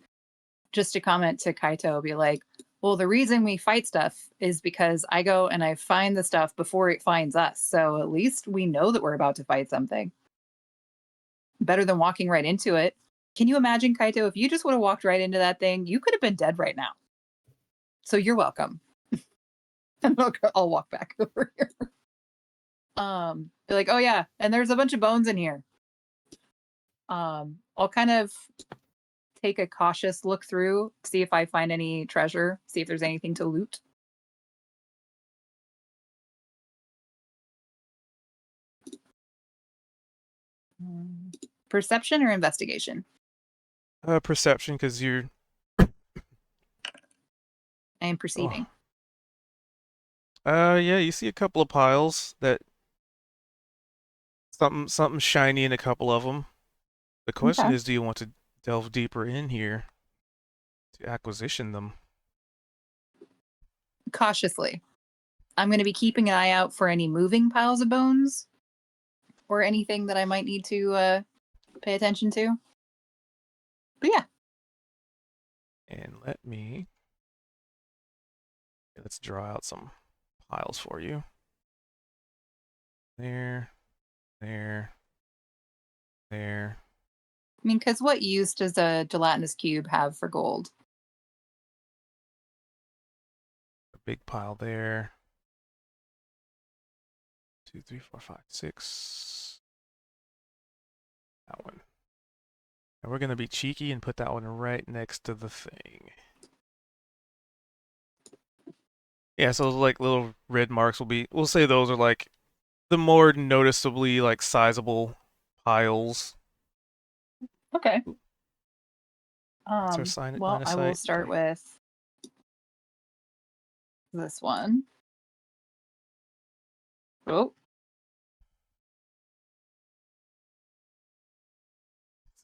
just to comment to Kaito, be like, well, the reason we fight stuff is because I go and I find the stuff before it finds us. So at least we know that we're about to fight something. Better than walking right into it. Can you imagine, Kaito, if you just would have walked right into that thing, you could have been dead right now. So you're welcome. And I'll walk back over here. Be like, oh yeah, and there's a bunch of bones in here. I'll kind of take a cautious look through, see if I find any treasure, see if there's anything to loot. Perception or investigation? Perception, because you're. I am perceiving. Yeah, you see a couple of piles that something shiny in a couple of them. The question Okay. is, do you want to delve deeper in here to acquisition them? Cautiously. I'm going to be keeping an eye out for any moving piles of bones or anything that I might need to pay attention to. But yeah. And let's draw out some piles for you. There. I mean, because what use does a gelatinous cube have for gold? A big pile there. 2, 3, 4, 5, 6. That one. And we're gonna be cheeky and put that one right next to the thing. Yeah, so like little red marks we'll say those are like the more noticeably like sizable piles. Okay. That's our line Well, of I will sight. start Okay. with this one. Oh,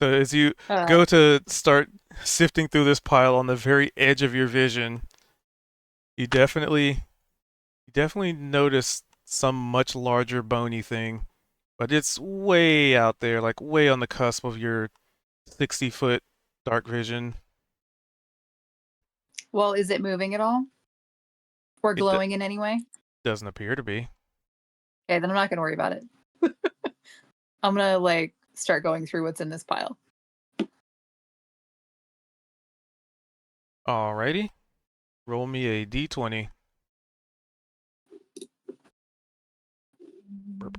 So as you uh, go to start sifting through this pile on the very edge of your vision, you definitely notice some much larger bony thing, but it's way out there, like way on the cusp of your 60-foot dark vision. well, is it moving at all? Or It d- glowing in any way? doesn't appear to be. Okay, then I'm not going to worry about it. I'm going to like start going through what's in this pile. Alrighty. Roll me a d20. Burp.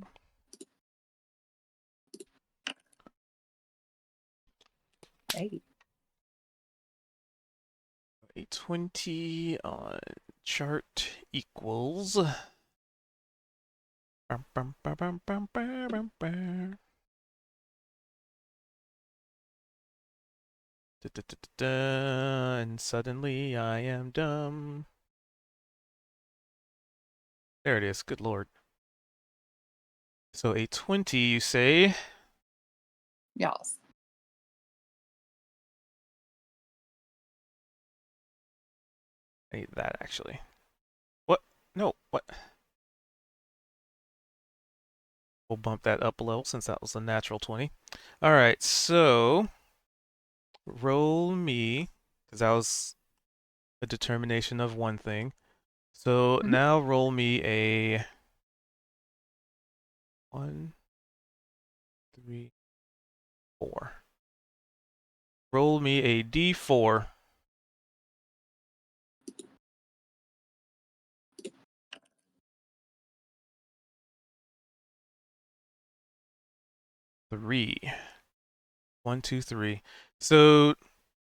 Hey. A 20 on chart equals. Bum, bum, bum, bum, bum, bum, bum, bum. Da, da, da, da, da, and suddenly I am dumb. There it is. Good lord. So a 20, you say? Yes. I need that actually. What? No, what? We'll bump that up a level since that was a natural 20. Alright, so roll me, because that was a determination of one thing. So Mhm. now roll me a 1, 3, 4. Roll me a d4 3. 1, 2, 3. So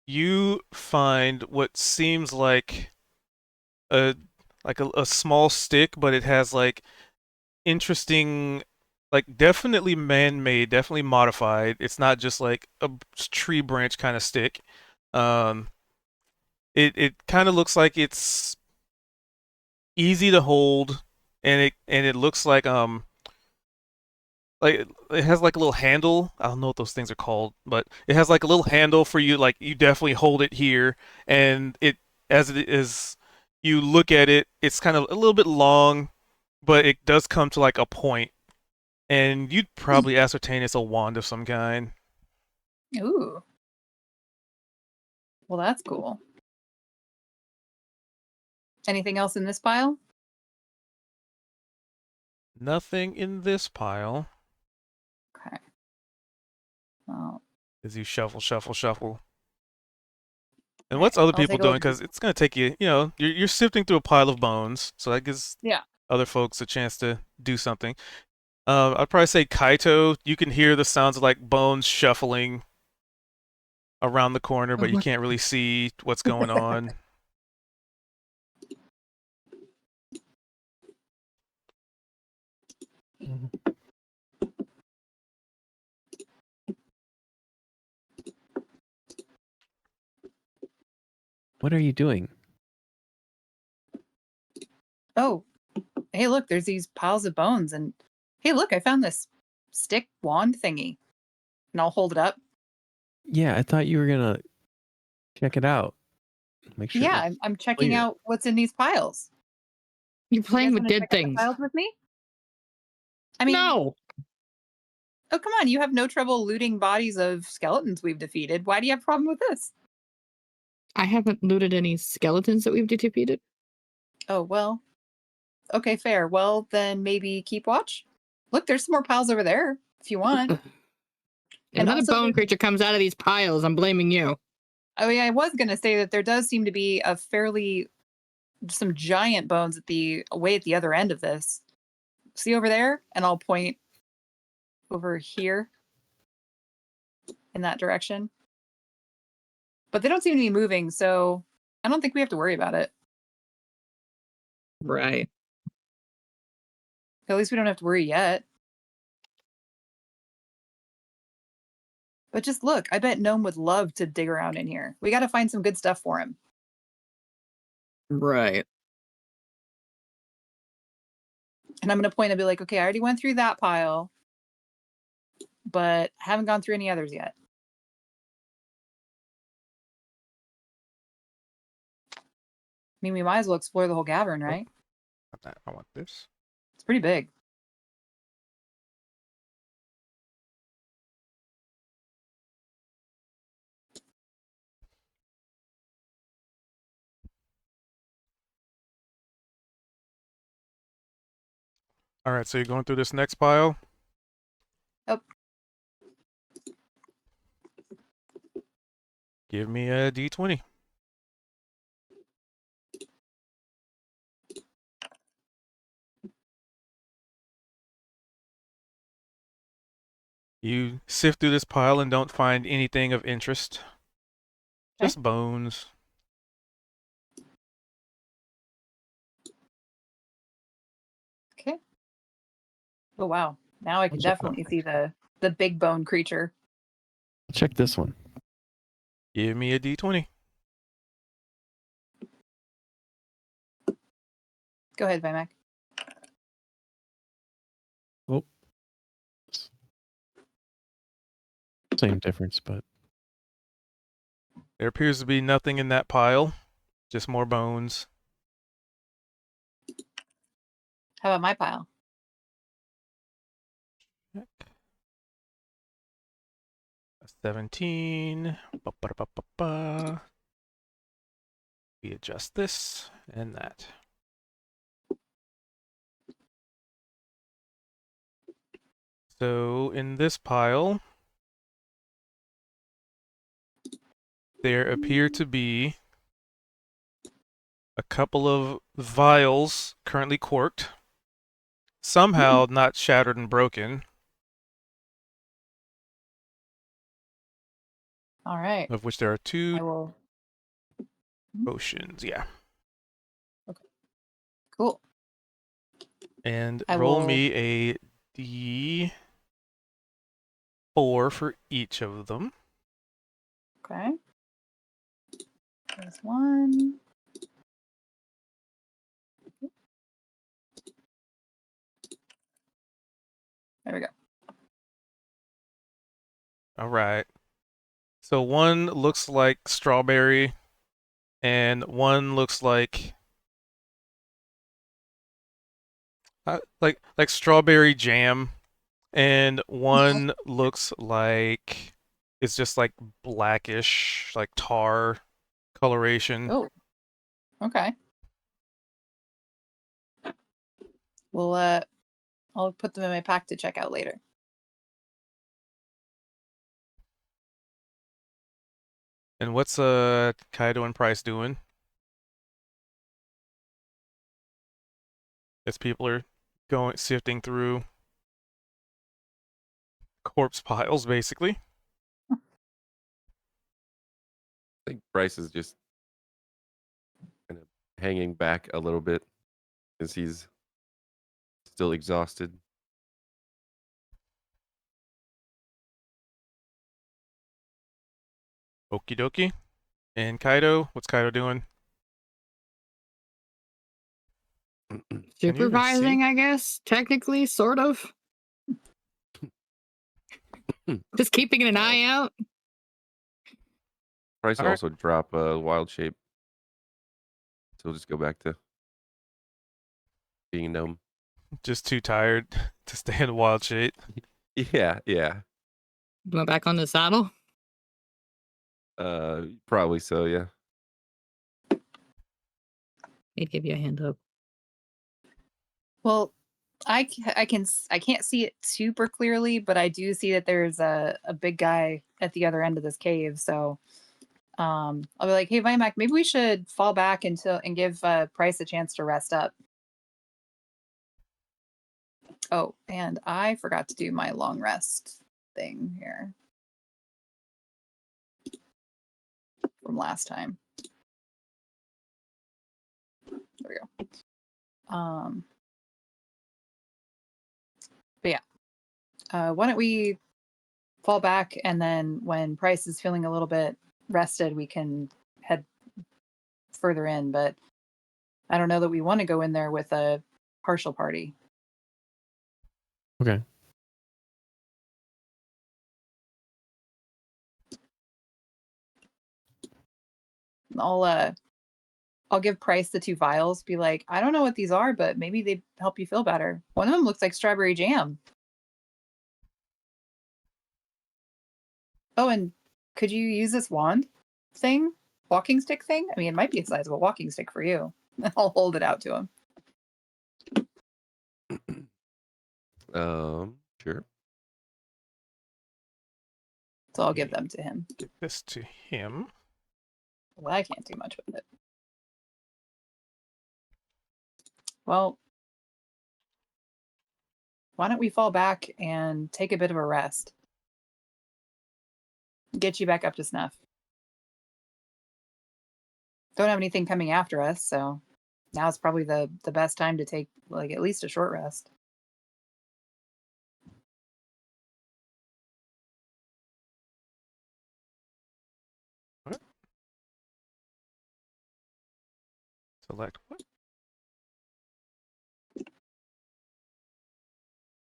you find what seems like a a small stick, but it has like interesting, like definitely man-made, definitely modified. It's not just like a tree branch kind of stick. Um, it kind of looks like it's easy to hold, and it looks like it has like a little handle. I don't know what those things are called, but it has like a little handle for you. Like you definitely hold it here, and it as it is, you look at it, it's kind of a little bit long, but it does come to like a point, and you'd probably ascertain it's a wand of some kind. Ooh. Well, that's cool. Anything else in this pile? Nothing in this pile. Okay. Well, As you shuffle, shuffle, shuffle. And what's other I'll people take a look doing? at Because it's gonna take you, you're sifting through a pile of bones, so that gives Yeah. other folks a chance to do something. I'd probably say Kaito. You can hear the sounds of like bones shuffling around the corner, but you can't really see what's going on. What are you doing? Oh, hey, look, there's these piles of bones. And hey, look, I found this stick wand thingy. And I'll hold it up. Yeah, I thought you were gonna check it out. Make sure. Yeah, it's I'm checking clear. out what's in these piles. You're You playing guys with want to dead check out the things. piles with me? I mean, No. oh, come on. You have no trouble looting bodies of skeletons we've defeated. Why do you have a problem with this? I haven't looted any skeletons that we've defeated. Oh, well. Okay, fair. Well, then maybe keep watch. Look, there's some more piles over there if you want. If And another also, bone there- creature comes out of these piles, I'm blaming you. I mean, I was going to say that there does seem to be some giant bones at the other end of this. See over there? And I'll point over here in that direction. But they don't seem to be moving, so I don't think we have to worry about it. Right. At least we don't have to worry yet. But just look, I bet Gnome would love to dig around in here. We got to find some good stuff for him. Right. And I'm going to point and be like, okay, I already went through that pile, but I haven't gone through any others yet. I mean, we might as well explore the whole cavern, right? I want this. It's pretty big. All right, so you're going through this next pile. Oh, Give me a d20. You sift through this pile and don't find anything of interest. Okay. Just bones. okay. Oh, wow. Now I can What's up? definitely see the big bone creature. Check this one. Give me a d20. Go ahead, Vimac. Oh, same difference, but There appears to be nothing in that pile. Just more bones. How about my pile? A 17. Ba-ba-da-ba-ba-ba. We adjust this and that. So in this pile, there appear to be a couple of vials currently corked, somehow not shattered and broken. All right. of which there are I 2 will. potions. Yeah. Cool. And I roll will- me a D4 for each of them. Okay. There's 1. There we go. All right. So one looks like strawberry, and one looks like like strawberry jam, and one looks like it's just like blackish, like tar coloration. Oh. Okay. Well, I'll put them in my pack to check out later. And what's Kaido and Price doing? As people are going sifting through corpse piles, basically. I think Bryce is just kind of hanging back a little bit because he's still exhausted. Okie dokie. And Kaido, what's Kaido doing? Can you even see? Supervising, I guess, technically, sort of. Just keeping an eye out. Price will Alright. also drop a wild shape. So we'll just go back to being a gnome. Just too tired to stay in wild shape. Yeah, yeah. Went back on the saddle. Probably so, yeah. He'd give you a hand up. Well, I can't see it super clearly, but I do see that there's a big guy at the other end of this cave. So I'll be like, hey, Vimac, maybe we should fall back and give Price a chance to rest up. Oh, and I forgot to do my long rest thing here from last time. There we go. But yeah, why don't we fall back, and then when Price is feeling a little bit rested, we can head further in. But I don't know that we want to go in there with a partial party. Okay. I'll give Price the 2 vials. Be like, I don't know what these are, but maybe they help you feel better. One of them looks like strawberry jam. Oh, and could you use this wand thing, walking stick thing? I mean, it might be the size of a walking stick for you. I'll hold it out to him. Sure. So I'll give them to him. Give this to him. Well, I can't do much with it. Well, why don't we fall back and take a bit of a rest? Get you back up to snuff. Don't have anything coming after us, so now's probably the best time to take like at least a short rest. Select what?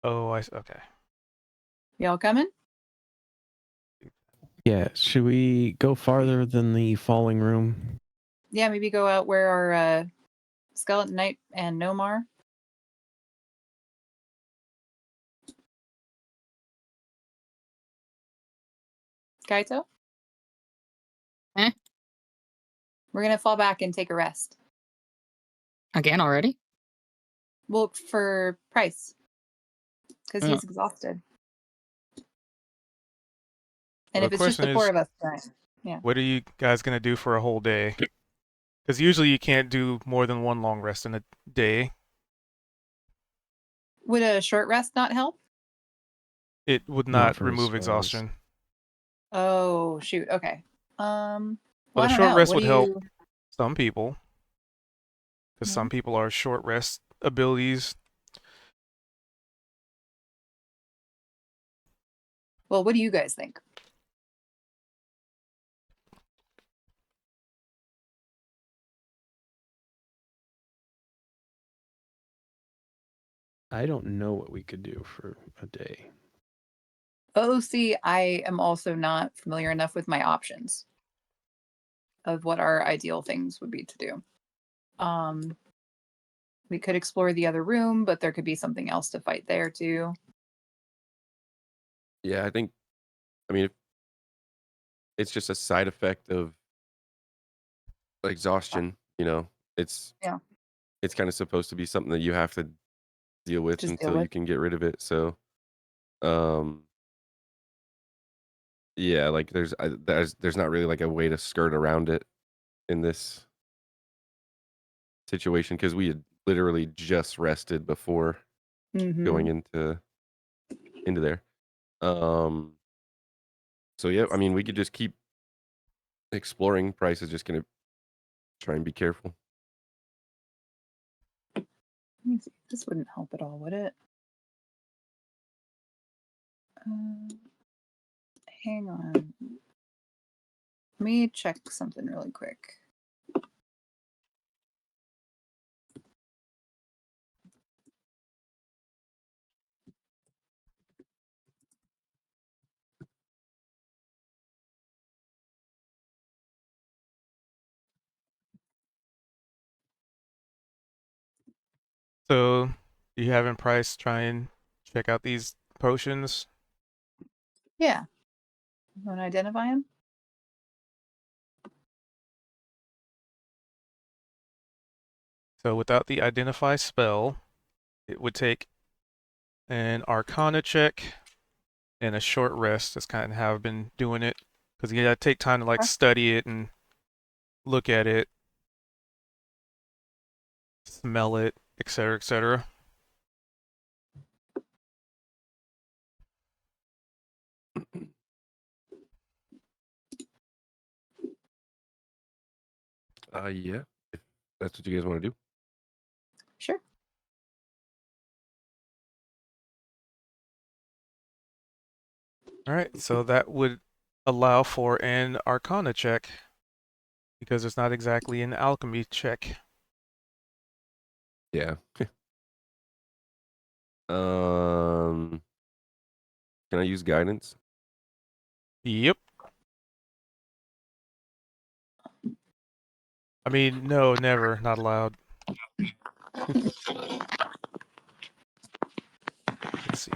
Oh, okay. Y'all coming? Yeah. Should we go farther than the falling room? Yeah, maybe go out where our Skeleton Knight and Gnome are. Kaito? Eh? We're gonna fall back and take a rest. Again already? Well, for Price. Because Oh. he's exhausted. And Well, if the it's just the question 4 is, of us tonight. what are you guys gonna do for a whole day? Because usually you can't do more than 1 long rest in a day. Would a short rest not help? It would Not not for remove spells. exhaustion. Oh shoot. Okay. Well, Well, a I don't short know. rest What would do help you? some people, because Mhm. some people are short rest abilities. Well, what do you guys think? I don't know what we could do for a day. Oh, see, I am also not familiar enough with my options of what our ideal things would be to do. Um, we could explore the other room, but there could be something else to fight there too. Yeah, I mean, it's just a side effect of exhaustion. It's Yeah. it's kind of supposed to be something that you have to deal with Just deal until you with. can get rid of it. So, um, yeah, like there's not really like a way to skirt around it in this situation because we had literally just rested before going Mm-hmm. into there. Um, so yeah, I mean, we could just keep exploring. Price is just gonna try and be careful. Let me see. This wouldn't help at all, would it? Hang on. Let me check something really quick. So, you having Price try and check out these potions? Yeah. You want to identify him? So, without the identify spell, it would take an Arcana check and a short rest. That's kind of how I've been doing it, because you gotta take time to like Okay. study it and look at it, smell it, etc., etc. Yeah, if that's what you guys want to do. Sure. All right, so that would allow for an Arcana check because it's not exactly an alchemy check. Yeah. um, can I use guidance? Yep. I mean, no, never, not allowed. Let's see.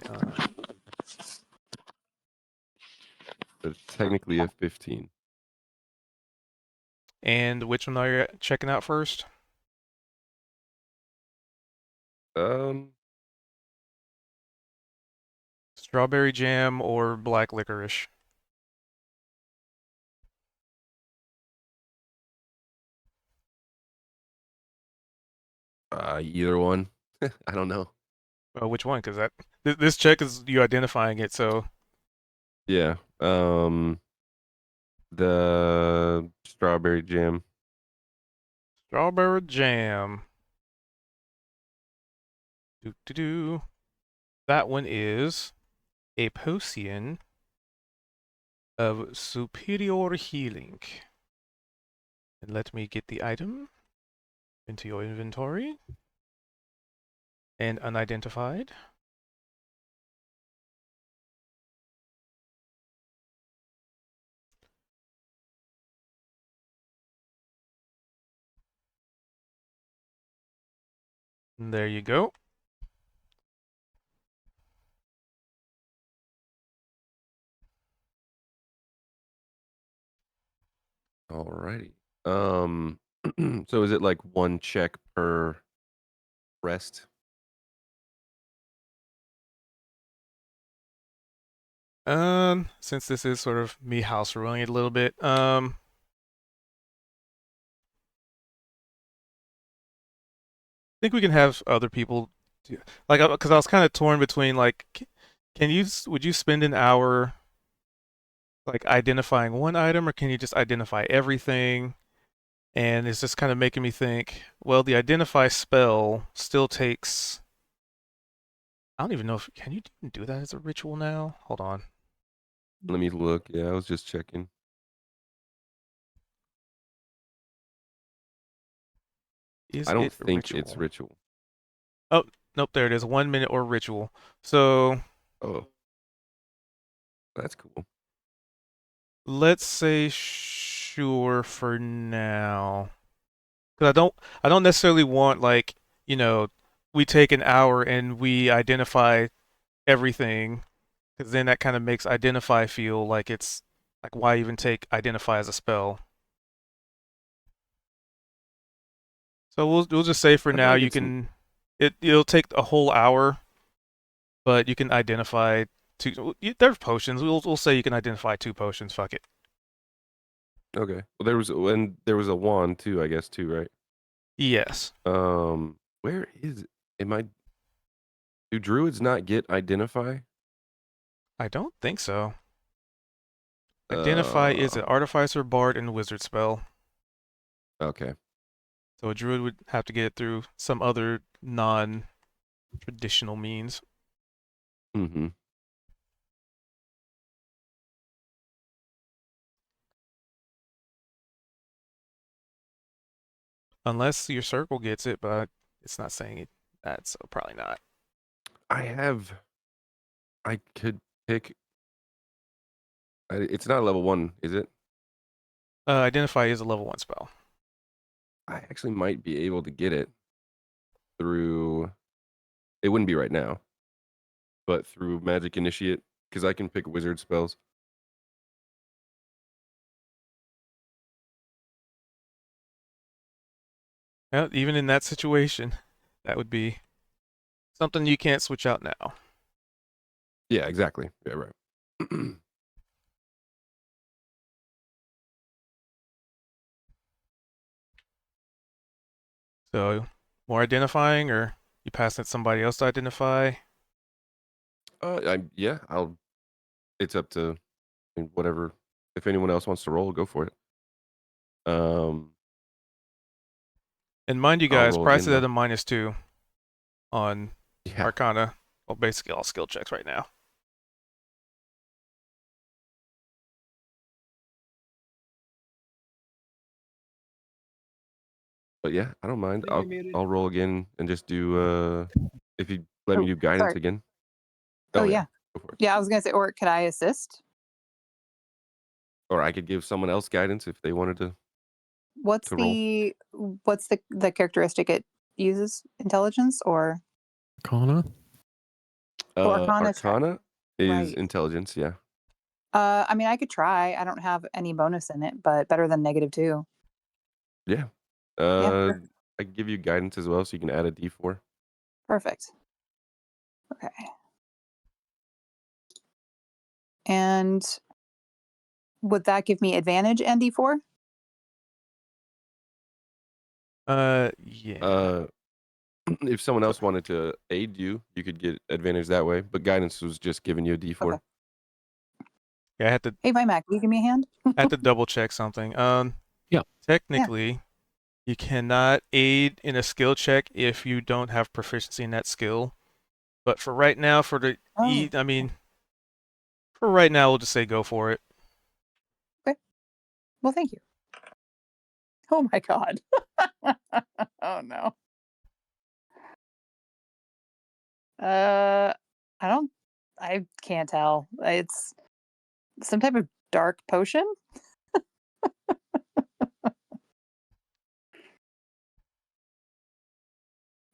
It's technically a 15. And which one are you checking out first? Um, Strawberry jam or black licorice? either one. I don't know. Which one? Because this check is you identifying it. So Yeah. The strawberry jam. strawberry jam. Do do do. That one is a potion of superior healing. And let me get the item into your inventory. And unidentified. And there you go. Alrighty. So is it like one check per rest? Since this is sort of me house ruling it a little bit, I think we can have other people do, like, because I was kind of torn between like, would you spend an hour like identifying one item, or can you just identify everything? And it's just kind of making me think, well, the identify spell still takes. I don't even know if can you even do that as a ritual now? Hold on. Let me look. Yeah, I was just checking. Is I don't it a think it's ritual? ritual. Oh, nope, there it is. 1 minute or ritual. So Oh, that's cool. let's say sure for now. Because I don't necessarily want like, you know, we take an hour and we identify everything, because then that kind of makes identify feel like it's like why even take identify as a spell. So we'll just say for I feel now like you it's can it'll take a whole hour, but you can identify two. There's potions. We'll say you can identify 2 potions. Fuck it. okay. Well, there was a wand too, I guess too, right? Yes. Where is it? Do druids not get identify? I don't think so. Identify is an artificer, bard, and wizard spell. Okay. So a druid would have to get it through some other non-traditional means. Mm-hmm. Unless your circle gets it, but it's not saying it that, so probably not. I could pick. It's not level 1, is it? Identify is a level 1 spell. I actually might be able to get it through. It wouldn't be right now, but through Magic Initiate, because I can pick wizard spells. Well, even in that situation, that would be something you can't switch out now. Yeah, exactly. Yeah, right. So, more identifying, or you pass it to somebody else to identify? Yeah, I'll. It's up to whatever. If anyone else wants to roll, go for it. And mind you I'll guys, roll price again it at now. a -2 on Yeah. Arcana. Well, basically all skill checks right now. But yeah, I don't mind. think you're muted. I'll roll again and just do if you let me Oh, do guidance sorry. again. Oh, yeah. Go for it. Yeah, I was gonna say, or could I assist? Or I could give someone else guidance if they wanted to. What's To roll. the characteristic it uses? Intelligence or Arcana? Arcana? Arcana is Right. intelligence, yeah. I mean, I could try. I don't have any bonus in it, but better than -2. Yeah. Yeah, I can give you guidance as well, so you can add a D4. perfect. Okay. And would that give me advantage and D4? Yeah. If someone else wanted to aid you, you could get advantage that way. But guidance was just giving you a D4. Okay. Yeah, I had to Hey, my Mac, will you give me a hand? double check something. Yeah. Technically, you cannot aid in a skill check if you don't have proficiency in that skill. But for right now, for the Oh, I mean, for right now, we'll just say go for it. well, thank you. Oh my god. Oh no. I can't tell. It's some type of dark potion.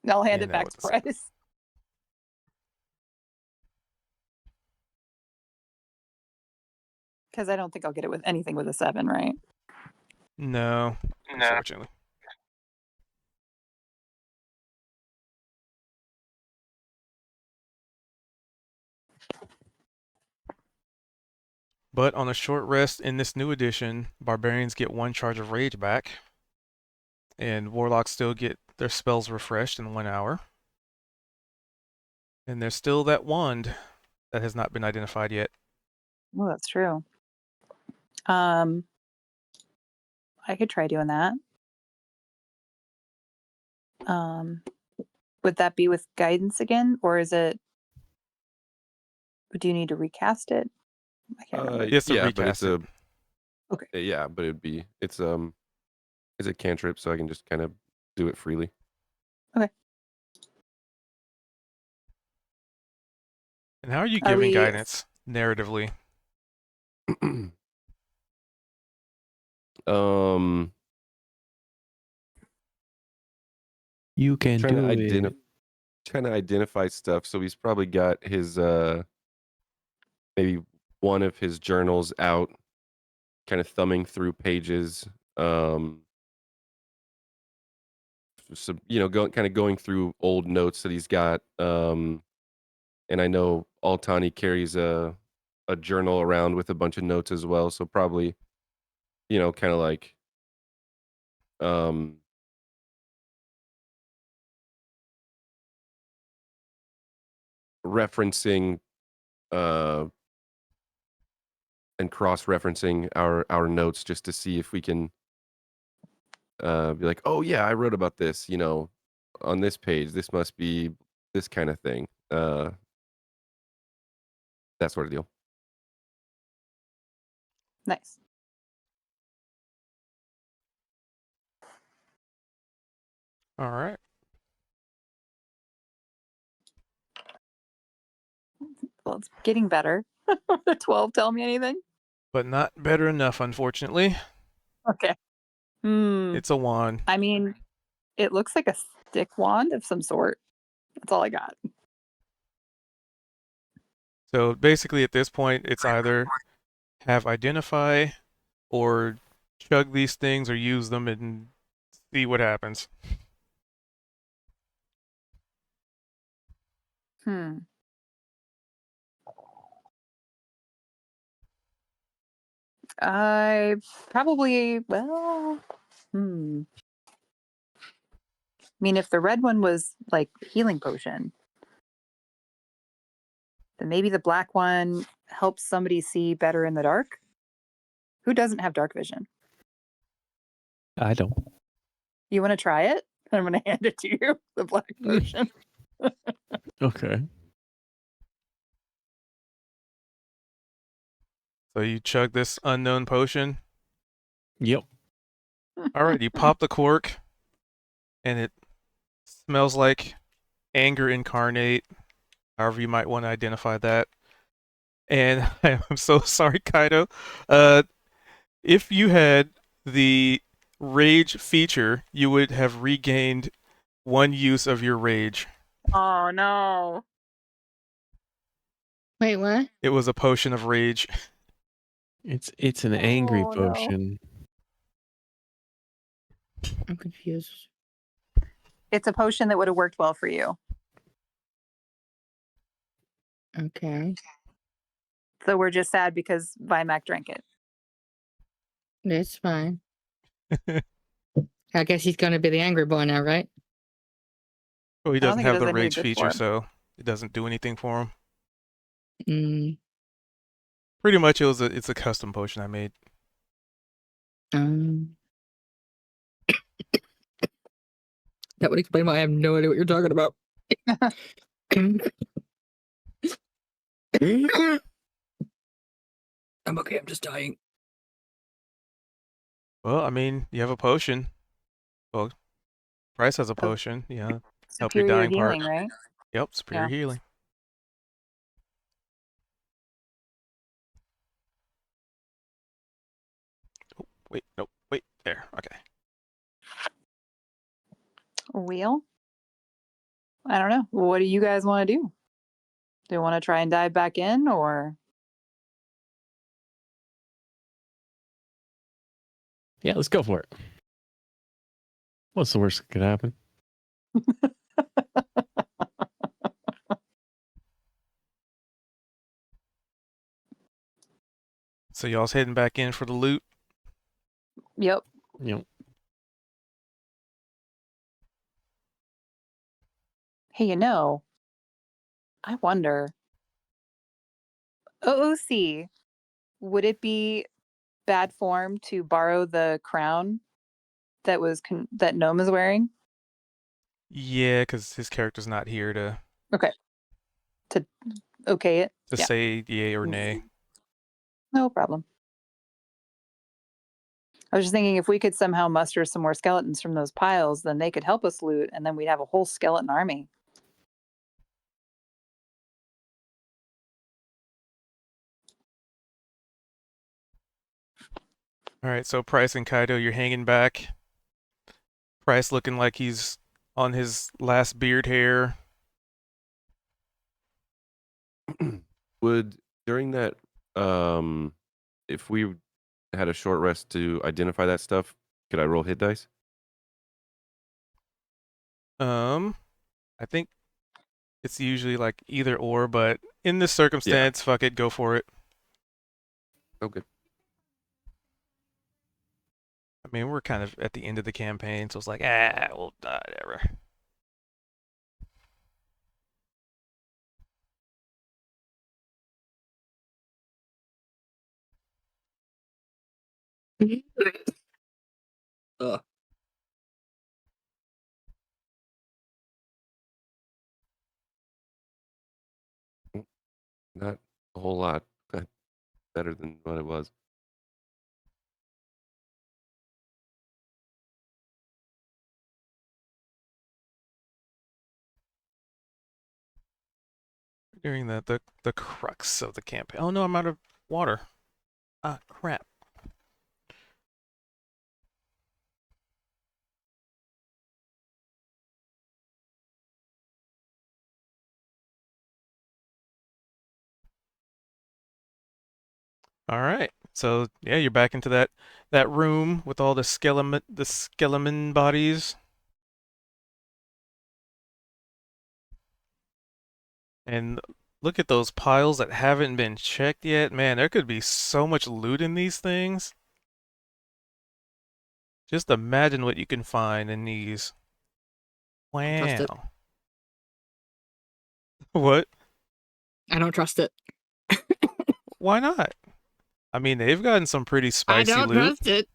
I'll hand And it that back was to a 7. Bryce. Because I don't think I'll get it with anything with a 7, right? No, unfortunately. But on a short rest in this new edition, barbarians get 1 charge of rage back, and warlocks still get their spells refreshed in 1 hour. And there's still that wand that has not been identified yet. Oh, that's true. I could try doing that. Would that be with guidance again, or is it? Do you need to recast it? I can't remember. Yes, to yeah, but it's recast a Okay. yeah, but it's a cantrip, so I can just kind of do it freely. And how are you Are giving we- guidance narratively? You can trying to do it. trying to identify stuff. So he's probably got his maybe one of his journals out, kind of thumbing through pages. So going through old notes that he's got. And I know Altani carries a journal around with a bunch of notes as well. So probably, kind of like referencing and cross-referencing our notes just to see if we can be like, oh yeah, I wrote about this, on this page. This must be this kind of thing. That sort of deal. Nice. All right. Well, it's getting better. The 12 tell me anything? But not better enough, unfortunately. Okay. It's a wand. I mean, it looks like a stick wand of some sort. That's all I got. So basically, at this point, it's either have identify or chug these things or use them and see what happens. I probably, I mean, if the red one was like healing potion, then maybe the black one helps somebody see better in the dark. Who doesn't have dark vision? I don't. You want to try it? I'm going to hand it to you, the black potion. Okay. So you chug this unknown potion. Yep. All right, you pop the cork, and it smells like anger incarnate, however you might want to identify that. And I'm so sorry, Kaido. If you had the rage feature, you would have regained one use of your rage. Oh, no. Wait, what? It was a potion of rage. It's an angry Oh, no. potion. I'm confused. It's a potion that would have worked well for you. Okay. So we're just sad because Vimac drank it. It's fine. I guess he's going to be the angry boy now, right? Well, he I don't doesn't think it have does the any rage good for feature, him. so it doesn't do anything for him. Mm. Pretty much, it's a custom potion I made. That would explain why I have no idea what you're talking about. I'm okay. I'm just dying. Well, I mean, you have a potion. Well, Price has a Oh. potion. Yeah, help your Superior dying healing, part. right? Yep, superior Yeah. healing. Oh, wait, nope, wait, there. Okay. Wheel? I don't know. What do you guys want to do? Do you want to try and dive back in, or? Yeah, let's go for it. What's the worst that could happen? So y'all's heading back in for the loot. Yep. Yep. Hey, I wonder. OOC, would it be bad form to borrow the crown that was that Gnome is wearing? Yeah, because his character's not here to Okay. To okay it. Yeah. say yay or nay. No problem. I was just thinking if we could somehow muster some more skeletons from those piles, then they could help us loot, and then we'd have a whole skeleton army. All right, so Price and Kaido, you're hanging back. Price looking like he's on his last beard hair. Would during that, if we had a short rest to identify that stuff, could I roll hit dice? I think it's usually like either or, but in this circumstance, fuck it, go for it. Okay. I mean, we're kind of at the end of the campaign, so it's like, well, whatever. Ugh. Not a whole lot better than what it was. During the crux of the campaign. Oh no, I'm out of water. Ah, crap. All right. So yeah, you're back into that room with all the skeleton bodies. And look at those piles that haven't been checked yet. Man, there could be so much loot in these things. Just imagine what you can find in these. Trust it. Wow. What? I don't trust it. Why not? I mean, they've gotten some pretty I spicy don't loot. trust it.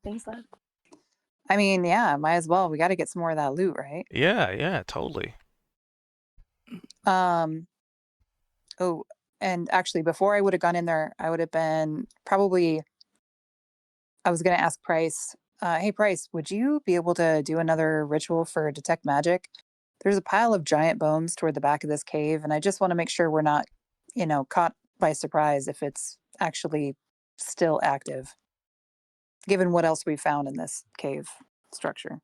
Thanks, Dad. I mean, yeah, might as well. We got to get some more of that loot, right? Yeah, totally. Oh, and actually, before I would have gone in there, I would have been probably. I was going to ask Price. Hey, Price, would you be able to do another ritual for detect magic? There's a pile of giant bones toward the back of this cave, and I just want to make sure we're not, caught by surprise if it's actually still active, given what else we found in this cave structure.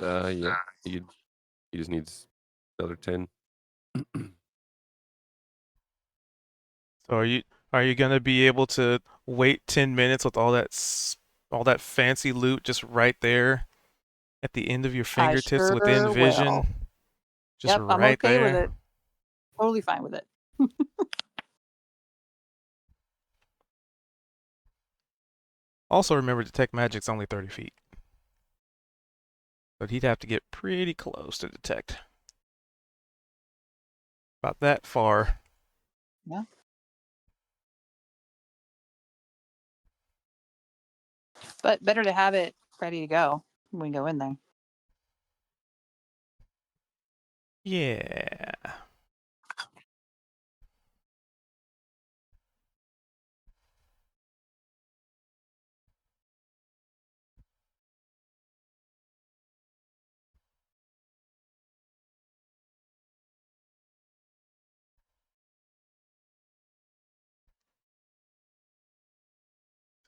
Yeah. He just needs another 10. So are you gonna be able to wait 10 minutes with all that fancy loot just right there at the end of your I fingertips within sure vision? will. Just Yep, I'm right okay with there. it. Totally fine with it. Also remember detect magic's only 30 feet. But he'd have to get pretty close to detect. About that far. Yeah. But better to have it ready to go when we go in there. Yeah.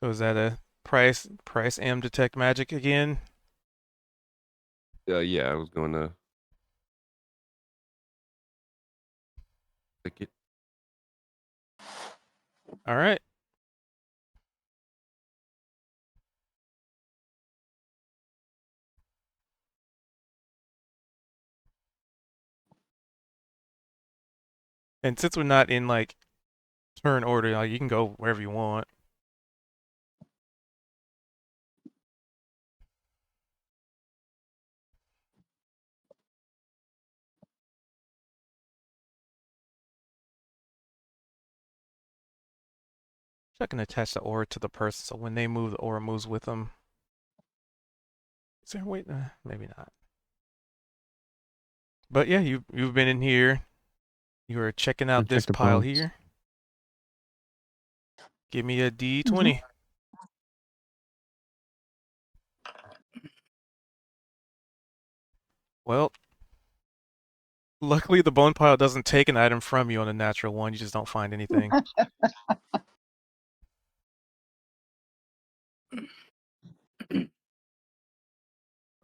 So is that a price M detect magic again? Yeah, I was going to click it. All right. And since we're not in like turn order, like, you can go wherever you want. I can attach the aura to the person, so when they move, the aura moves with them. Is there a way? Maybe not. But yeah, you've been in here. You were checking out And check this the pile bones. here. Give me a D20. Mhm. Well, luckily the bone pile doesn't take an item from you on a natural one. You just don't find anything.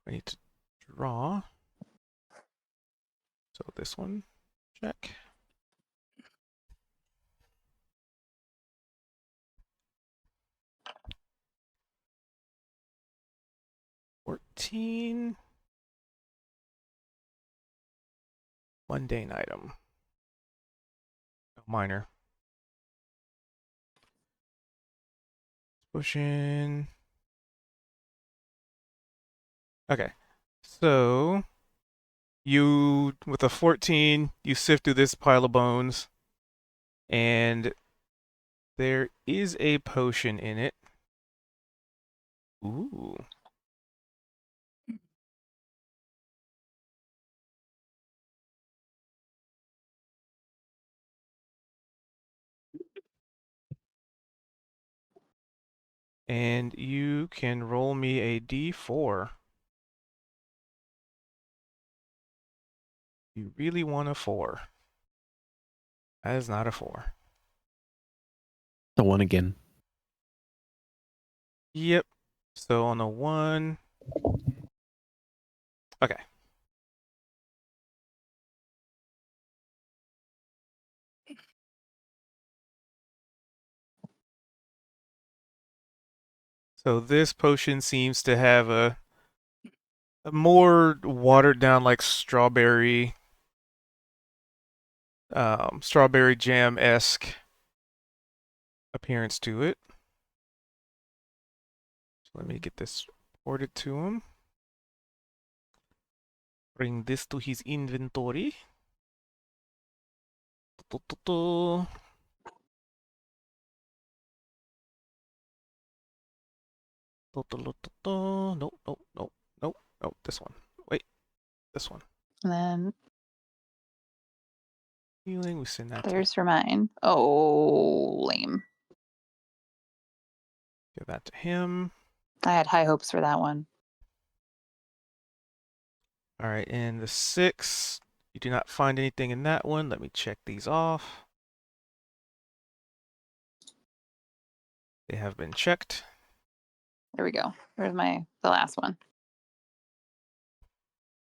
I need to draw. So this one, check. $14. Mundane item. Minor. Potion. Okay. So you, with a 14, you sift through this pile of bones, and there is a potion in it. Ooh. And you can roll me a D4. You really want a 4. That is not a 4. The one again. Yep. So on a 1. Okay. So this potion seems to have a more watered down, like strawberry jam-esque appearance to it. So let me get this ported to him. Bring this to his inventory. Nope, nope, nope, nope, nope, this one. Wait, this one. And then Healing, we send that to there's for mine. Oh, lame. give that to him. I had high hopes for that one. All right, and the 6, you do not find anything in that one. Let me check these off. They have been checked. There we go. There's the last one.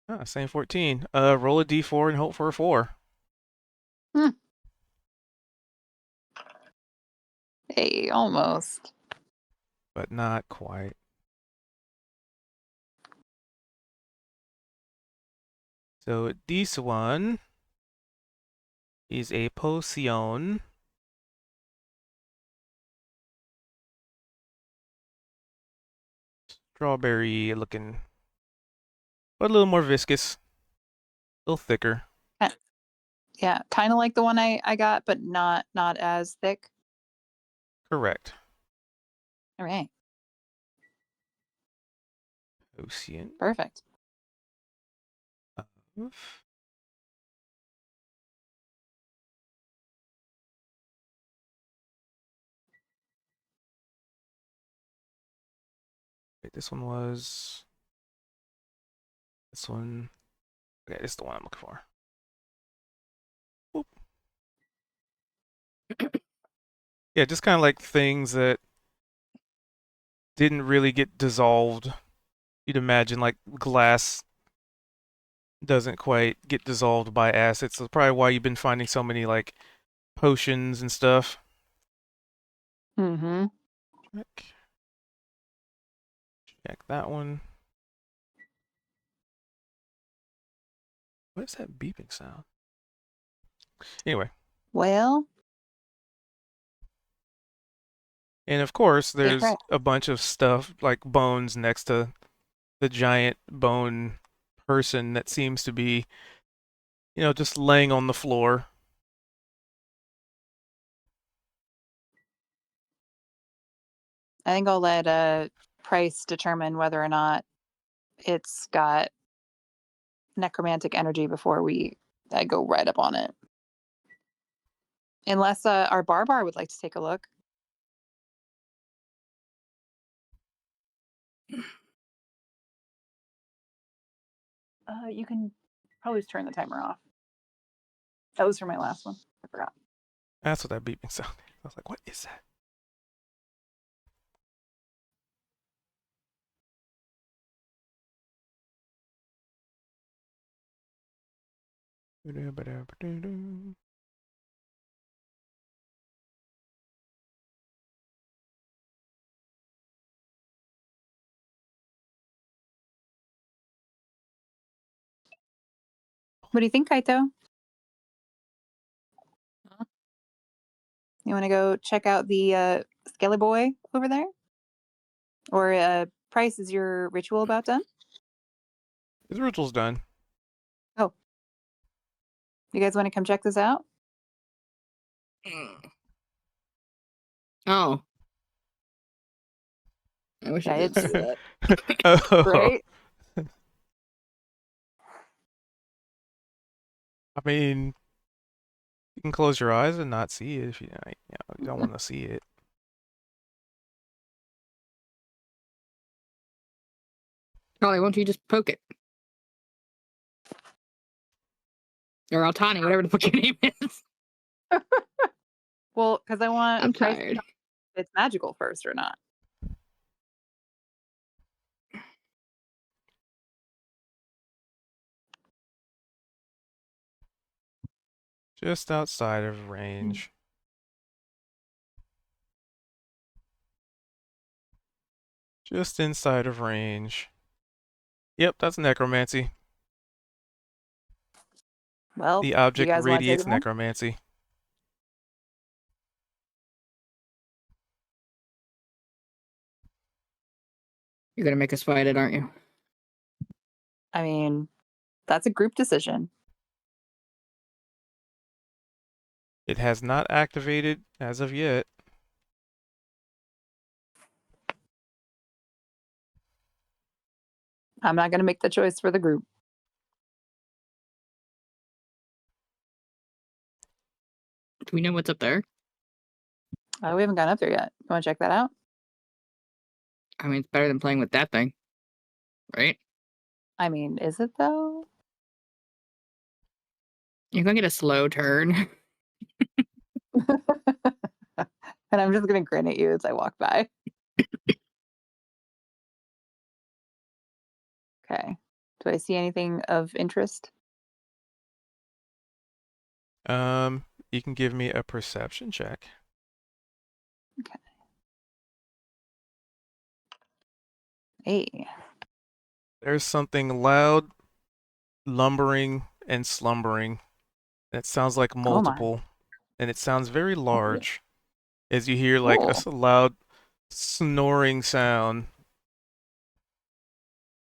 Ah, same 14. Roll a D4 and hope for a 4. Hey, almost. But not quite. So this one is a potion. Strawberry looking, but a little more viscous, a little thicker. Yeah, kind of like the one I got, but not as thick. Correct. All right, Potion. perfect. Wait, this one was. This one. Okay, this is the one I'm looking for. Boop. Yeah, just kind of like things that didn't really get dissolved. You'd imagine like glass doesn't quite get dissolved by acid, so that's probably why you've been finding so many like potions and stuff. Mm-hmm. Check that one. What is that beeping sound? Anyway. Well, And of course, there's right. a bunch of stuff like bones next to the giant bone person that seems to be, just laying on the floor. I think I'll let Price determine whether or not it's got necromantic energy before I go right up on it. Unless our Barbar would like to take a look. You can probably just turn the timer off. That was for my last one. I forgot. That's what that beeping sounded. I was like, what is that? What do you think, Kaito? Huh? You want to go check out the Skelly Boy over there? Or Price, is your ritual about done? His ritual's done. You guys want to come check this out? Oh. I wish I Yeah, did see that. Oh. Right? I mean, you can close your eyes and not see it if you don't want to see it. Charlie, won't you just poke it? Or Altani, whatever the fuck your name is. Well, because I want I'm Price to tired. know if it's magical first or not. Just outside of range. Just inside of range. Yep, that's necromancy. Well, The you object guys want to take radiates it home? necromancy. You're gonna make us fight it, aren't you? I mean, that's a group decision. It has not activated as of yet. I'm not going to make the choice for the group. Do we know what's up there? We haven't gone up there yet. You want to check that out? I mean, it's better than playing with that thing. Right? I mean, is it though? You're gonna get a slow turn. And I'm just going to grin at you as I walk by. Okay. Do I see anything of interest? You can give me a perception check. Hey. There's something loud, lumbering, and slumbering. It sounds like my. multiple, and it sounds very large. As you hear like a loud snoring sound.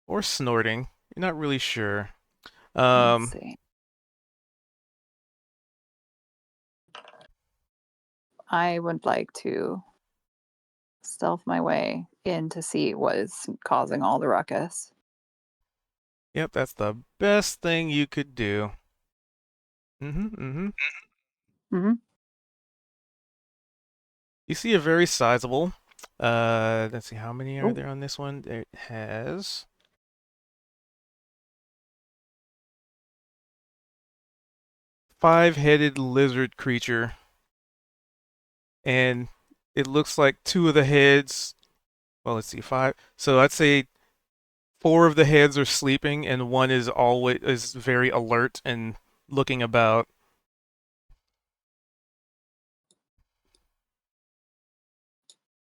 Or snorting. You're not really sure. Let's see. I would like to stealth my way in to see what is causing all the ruckus. Yep, that's the best thing you could do. You see a very sizable. Let's see, how many are there on this one? It has 5-headed lizard creature. And it looks like 2 of the heads, well, let's see, 5. So I'd say 4 of the heads are sleeping and 1 is very alert and looking about.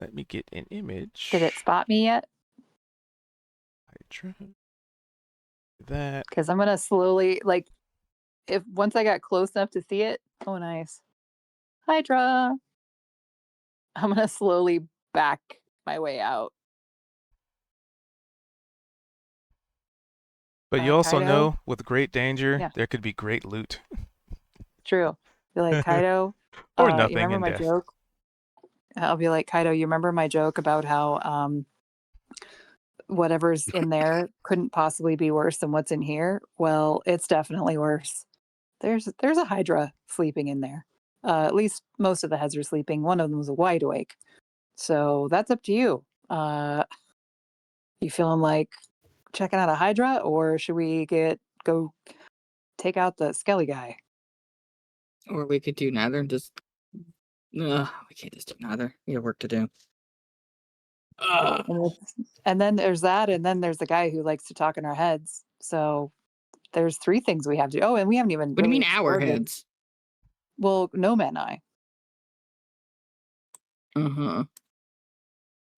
Let me get an image. Did it spot me yet? I try that. Because I'm gonna slowly, like, if once I got close enough to see it. Oh, nice. Hydra. I'm gonna slowly back my way out. But you also Kaido? know, with great danger, Yeah. there could be great loot. True. You're like, Kaido. Or You nothing remember in my death. joke? I'll be like, Kaido, you remember my joke about how whatever's in there couldn't possibly be worse than what's in here? Well, it's definitely worse. There's a Hydra sleeping in there. At least most of the heads are sleeping. One of them was wide awake. So that's up to you. You feeling like checking out a Hydra, or should we go take out the Skelly guy? Or we could do neither and just. We can't just do neither. We have work to do. And then there's that, and then there's the guy who likes to talk in our heads. So there's 3 things we have to. Oh, and we haven't even. What do you really mean our explored it. heads? Well, Noma and I. Uh-huh.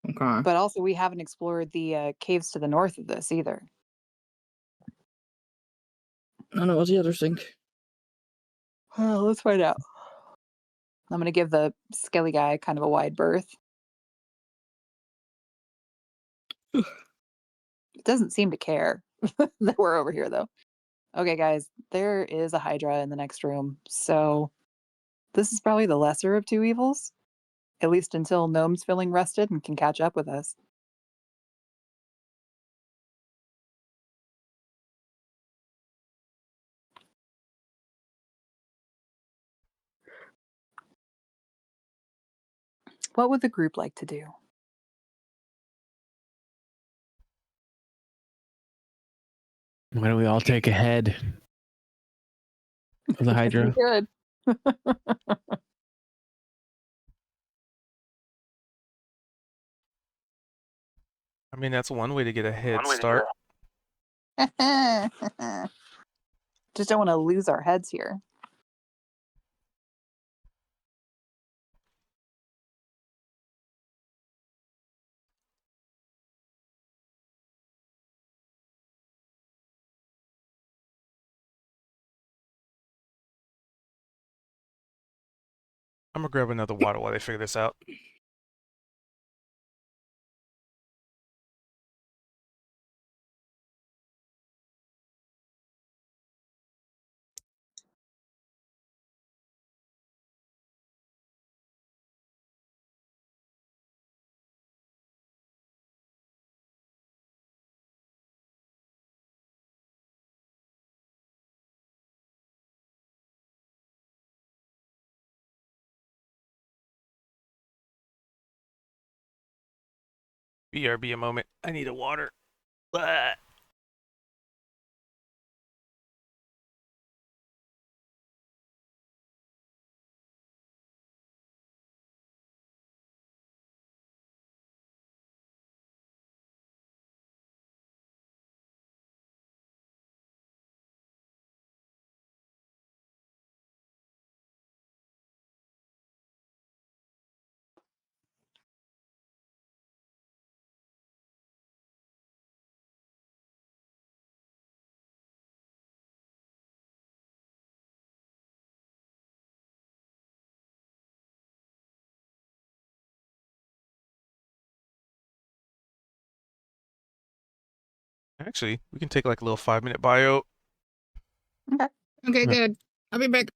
Okay. But also, we haven't explored the caves to the north of this either. I don't know what the others think. Well, let's find out. I'm going to give the Skelly guy kind of a wide berth. It doesn't seem to care that we're over here, though. Okay, guys, there is a Hydra in the next room. So this is probably the lesser of 2 evils, at least until Gnome's feeling rested and can catch up with us. What would the group like to do? Why don't we all take a head of the Hydra? Good. I mean, that's one way to get a head start. Just don't want to lose our heads here. I'm gonna grab another water while they figure this out. BRB a moment. I need a water. Blah. Actually, we can take like a little 5-minute bio. Okay. Okay, Yeah. good. I'll be back.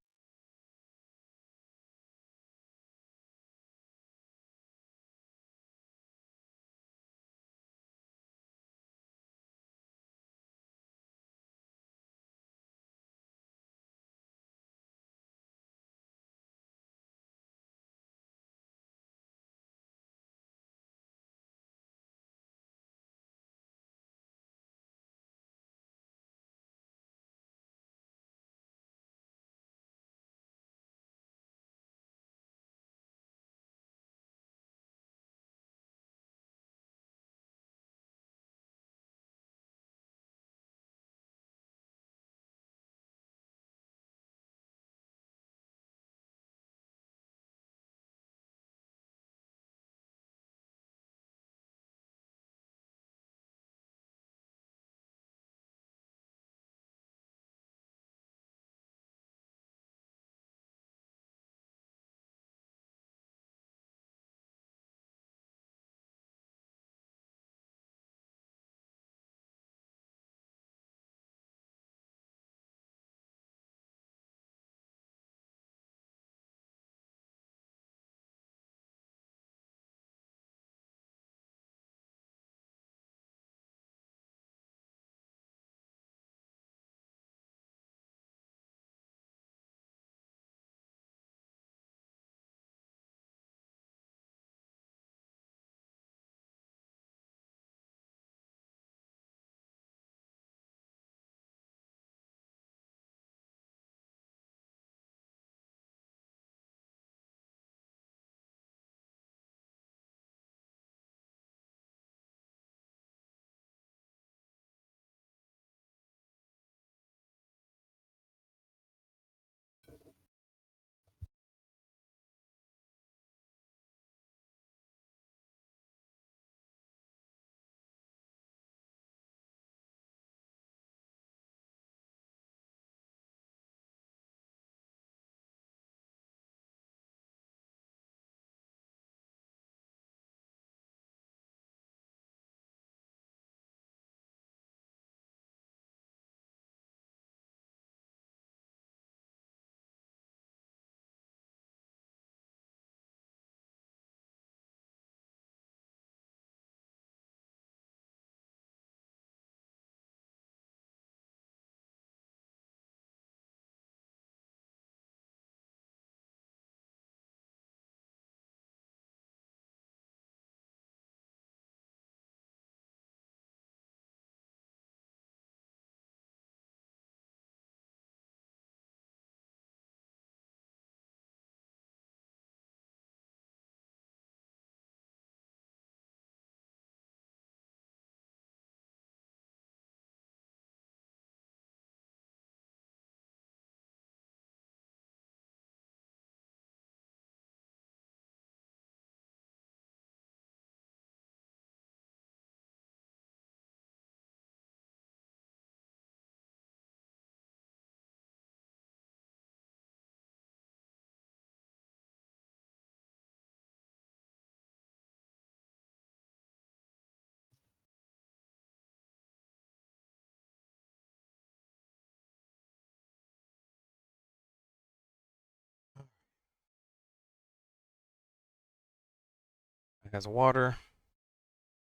It has water.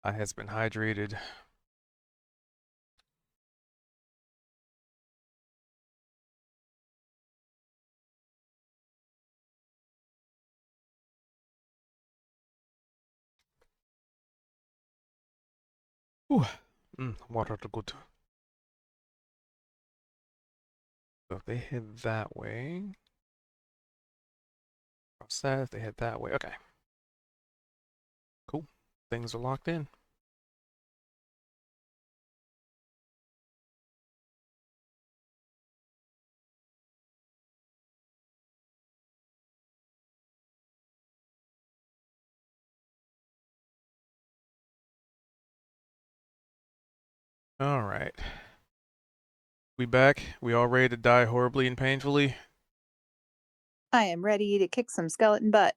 It has been hydrated. Ooh, water are good. So if they head that way, cross that. If they head that way, okay. Cool. Things are locked in. All right. We back. We all ready to die horribly and painfully? I am ready to kick some skeleton butt.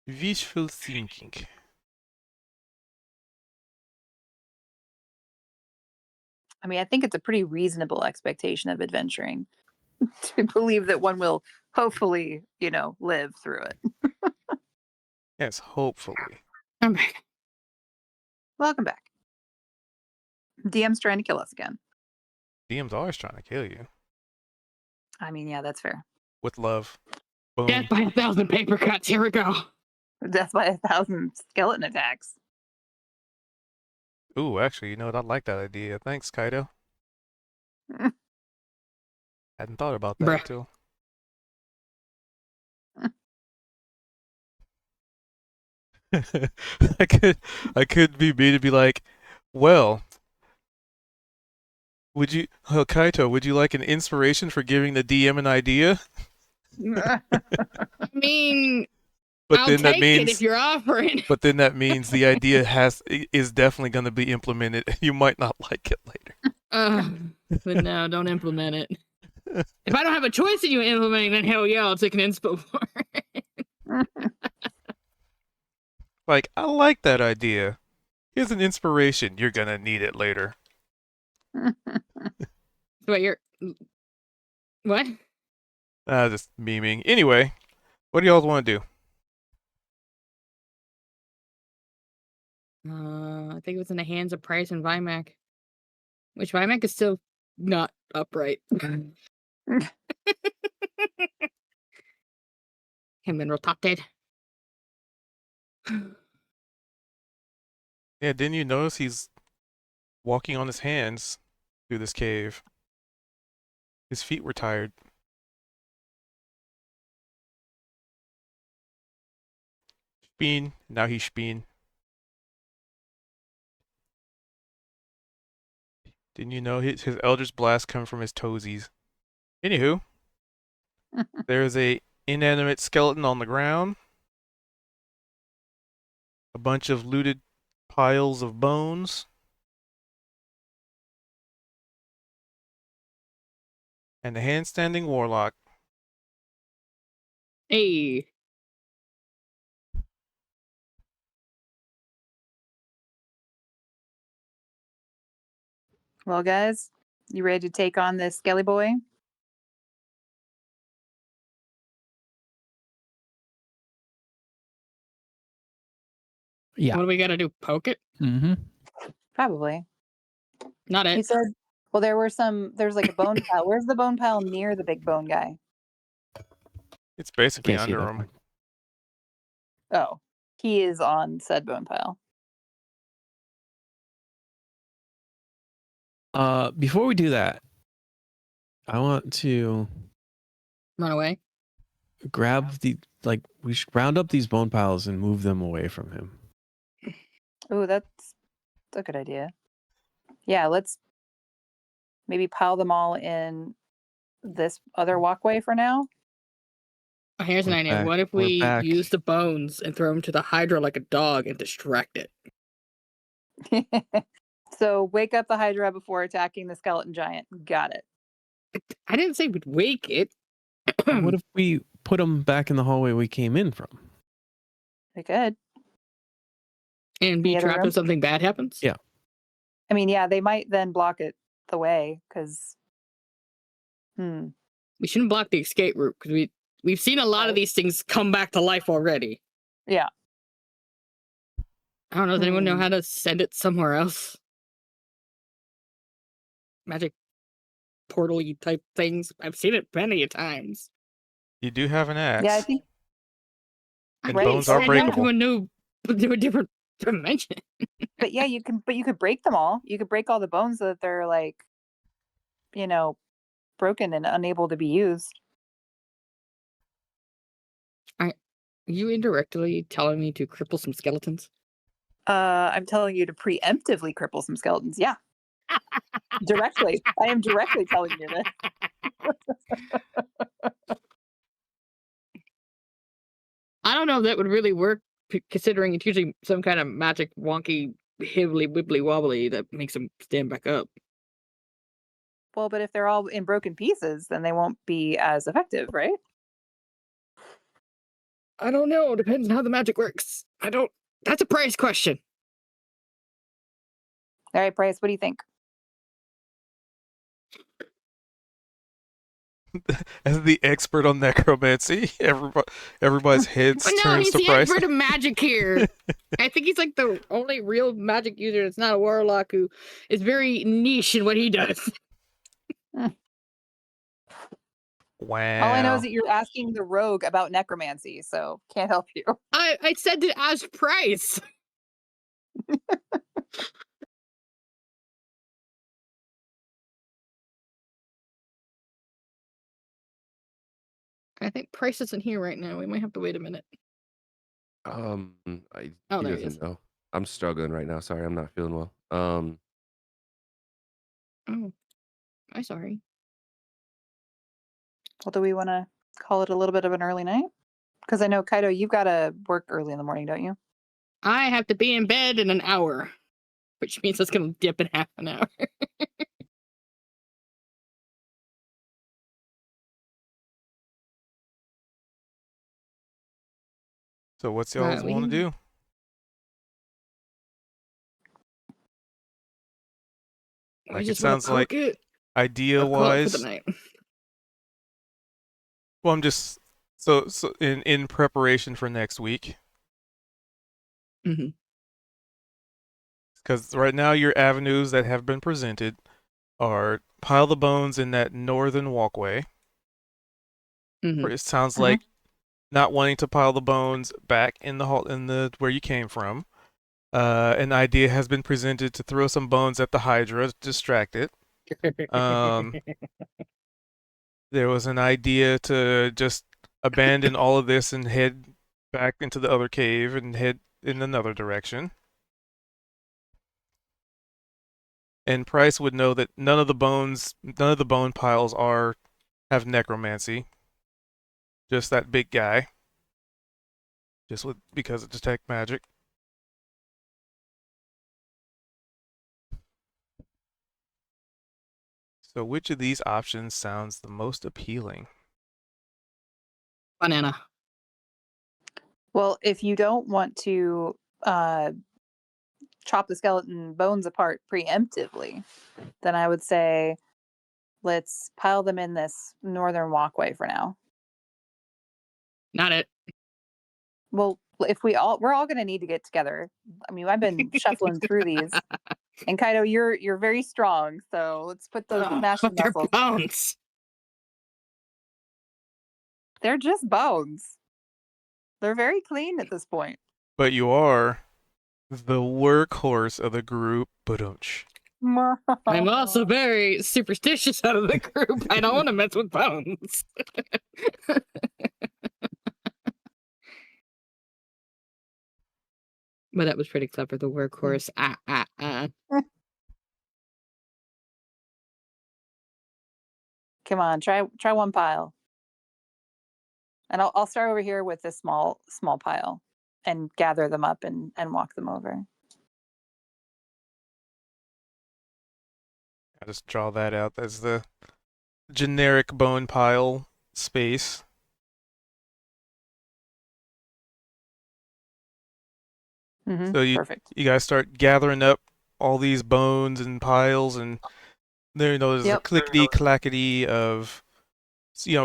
Wishful thinking. I mean, I think it's a pretty reasonable expectation of adventuring to believe that one will hopefully, live through it. Yes, hopefully. I'm back. Welcome back. DM's trying to kill us again. DM's always trying to kill you. I mean, yeah, that's fair. With love. Boom. Death by 1,000 paper cuts. Here we go. Death by 1,000 skeleton attacks. Ooh, actually, you know what? I like that idea. Thanks, Kaido. Hadn't thought about that Bruh. until. I could be me to be like, well, Kaito, would you like an inspiration for giving the DM an idea? I mean, But I'll then take that it means if you're offering. But then that means the idea is definitely going to be implemented. You might not like it later. But no, don't implement it. If I don't have a choice in you implementing, then hell yeah, I'll take an inspo for it. Like, I like that idea. Here's an inspiration. You're going to need it later. What, you're... What? Just memeing. Anyway, what do y'all want to do? I think it was in the hands of Price and Vimac. Which Vimac is still not upright. Him been rotated. Yeah, didn't you notice he's walking on his hands through this cave? His feet were tired. Speen. Now he's speen. Didn't you know his Eldritch Blast come from his toesies? Anywho, there's a inanimate skeleton on the ground. A bunch of looted piles of bones. And a handstanding warlock. Hey. Well, guys, you ready to take on this skelly boy? Yeah. What do we gotta do? Poke it? Mm-hmm. Probably. Not He it. said, well, there's like a bone pile. Where's the bone pile near the big bone guy? It's basically Can't see under that him. one. Oh, he is on said bone pile. Before we do that, I want to Run away. grab we should round up these bone piles and move them away from him. Oh, that's a good idea. Yeah, let's maybe pile them all in this other walkway for now. Oh, here's an We're idea. back- What if we're we back. use the bones and throw them to the Hydra like a dog and distract it? So wake up the Hydra before attacking the skeleton giant. Got it. I didn't say we'd wake it. What if we put them back in the hallway we came in from? We could. And be The other trapped room? if something bad happens? Yeah. I mean, yeah, they might then block it the way because. We shouldn't block the escape route because we've seen a lot of Right. these things come back to life already. Yeah. I don't know. Does anyone know Hmm. how to send it somewhere else? Magic portal-y type things. I've seen it plenty of times. You do have an axe. Yeah, I think And Right, bones are so Send them breakable. to a different dimension. but yeah, you could break them all. You could break all the bones so that they're like, you know, broken and unable to be used. Are you indirectly telling me to cripple some skeletons? I'm telling you to preemptively cripple some skeletons. Yeah. Directly. I am directly telling you this. I don't know if that would really work, considering it's usually some kind of magic wonky hibbly wibbly wobbly that makes them stand back up. Well, but if they're all in broken pieces, then they won't be as effective, right? I don't know. Depends on how the magic works. I don't. That's a price question. All right, Bryce, what do you think? As the expert on necromancy, everybody's heads But no, turns he's to the Price. expert of magic here. I think he's like the only real magic user that's not a warlock who is very niche in what he does. Wow. All I know is that you're asking the rogue about necromancy, so can't help you. I said to ask Price. I think Price isn't here right now. We might have to wait a minute. Oh, Oh, he there he doesn't is. know. I'm struggling right now. Sorry, I'm not feeling well. Oh, I'm sorry. Well, do we want to call it a little bit of an early night? Because I know, Kaido, you've got to work early in the morning, don't you? I have to be in bed in an hour, which means it's going to dip in half an hour. So what's y'all's want to we- do? We Like, it just wanna sounds like cook it idea or call it for the wise. night. Well, I'm just so in preparation for next week. Mhm. Because right now your avenues that have been presented are pile the bones in that northern walkway. Mhm. Where it sounds Mhm. like not wanting to pile the bones back in the hall in the where you came from. An idea has been presented to throw some bones at the Hydra to distract it. There was an idea to just abandon all of this and head back into the other cave and head in another direction. And Price would know that none of the bone piles have necromancy. Just that big guy. Because of detect magic. So which of these options sounds the most appealing? Banana. Well, if you don't want to chop the skeleton bones apart preemptively, then I would say let's pile them in this northern walkway for now. Not it. Well, if we're all going to need to get together. I mean, I've been shuffling through these, and Kaido, you're very strong, so let's put those mashing But they're muscles. bones. They're just bones. They're very clean at this point. But you are the workhorse of the group. Badunch. I'm also very superstitious out of the group. I don't want to mess with bones. But that was pretty clever. The workhorse. Come on, try one pile. And I'll start over here with this small pile and gather them up and walk them over. I just draw that out as the generic bone pile space. Mhm, So perfect. you guys start gathering up all these bones and piles, and there's Yep. a clickety clackety of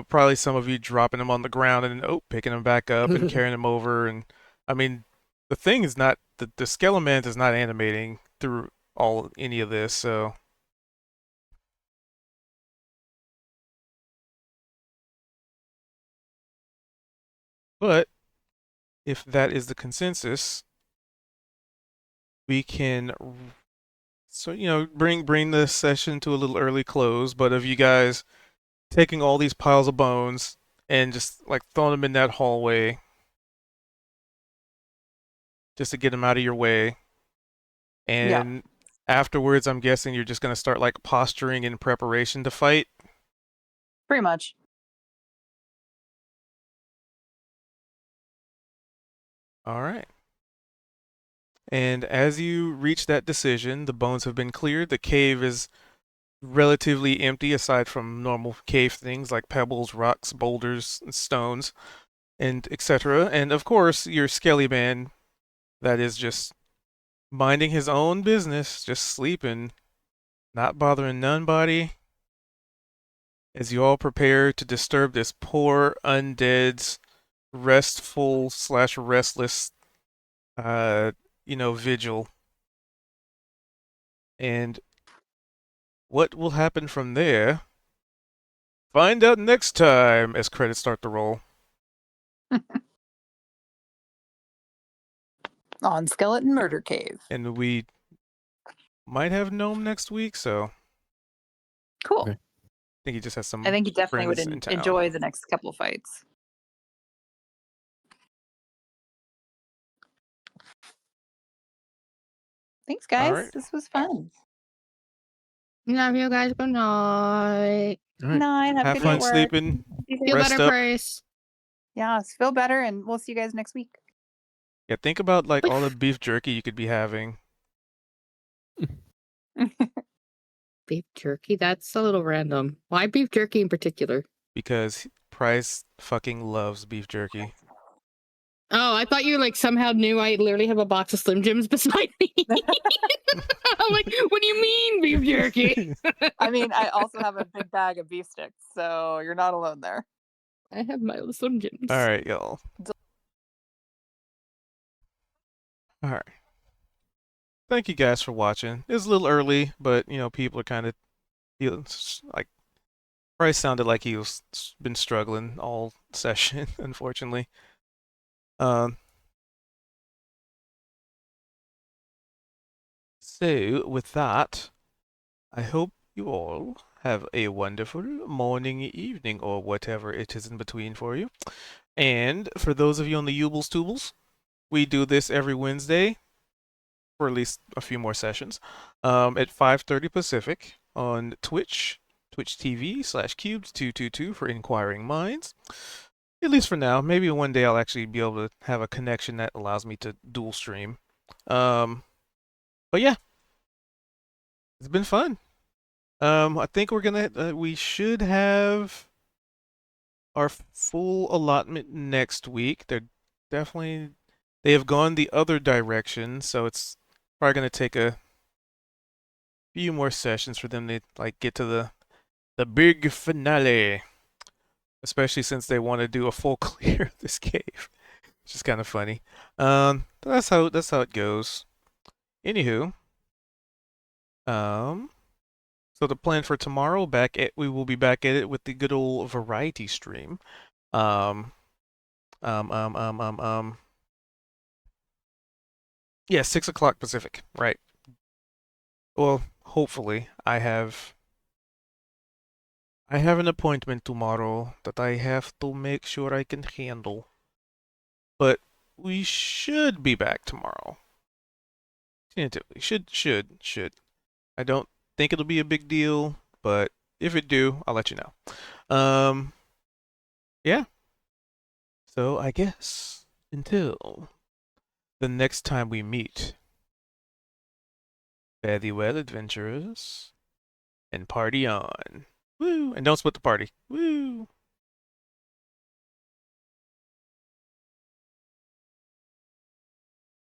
probably some of you dropping them on the ground and then, picking them back up and carrying them over. And I mean, the thing is not the Skelemant is not animating through any of this, so. But if that is the consensus, we can bring the session to a little early close. But of you guys taking all these piles of bones and just like throwing them in that hallway just to get them out of your way. And afterwards, I'm guessing you're just going to start like posturing in preparation to fight. Pretty much. All right. And as you reach that decision, the bones have been cleared. The cave is relatively empty aside from normal cave things like pebbles, rocks, boulders, and stones, and etc. And of course, your skelly man that is just minding his own business, just sleeping, not bothering nobody. As you all prepare to disturb this poor undead's restful/restless, vigil. And what will happen from there? Find out next time as credits start to roll. On Skeleton Murder Cave. And we might have Gnome next week, so Cool. Okay. I think he just has some. I think you definitely would friends in town. enjoy the next couple fights. Thanks, guys. right. This was fun. Love you guys. Good night. All right. Night. Have, a Have good fun day at work. sleeping. Feel Rest better, up. Price. Yeah, feel better, and we'll see you guys next week. Yeah, think about like all the beef jerky you could be having. Beef jerky? That's a little random. Why beef jerky in particular? Because Price fucking loves beef jerky. Oh, I thought you like somehow knew I literally have a box of Slim Jims beside me. I'm like, what do you mean beef jerky? I mean, I also have a big bag of beef sticks, so you're not alone there. I have my Slim Jims. All right, y'all. All right. Thank you guys for watching. It was a little early, but people are kind of feeling like Price sounded like he was been struggling all session, unfortunately. So with that, I hope you all have a wonderful morning, evening, or whatever it is in between for you. And for those of you on the Yubles Tubles, we do this every Wednesday for at least a few more sessions at 5:30 Pacific on Twitch TV/Cubes222 for inquiring minds. At least for now. Maybe one day I'll actually be able to have a connection that allows me to dual stream. But yeah, it's been fun. I think we should have our full allotment next week. They have gone the other direction, so it's probably going to take a few more sessions for them to like get to the big finale. Especially since they want to do a full clear of this cave. Which is kind of funny. That's how it goes. Anywho. So the plan for tomorrow, we will be back at it with the good old variety stream. Yeah, 6 o'clock Pacific, right? Well, hopefully I have an appointment tomorrow that I have to make sure I can handle. But we should be back tomorrow. Tentatively. Should. I don't think it'll be a big deal, but if it do, I'll let you know. Yeah. So I guess until the next time we meet, fare thee well, adventurers, and party on. Woo! And don't split the party. Woo!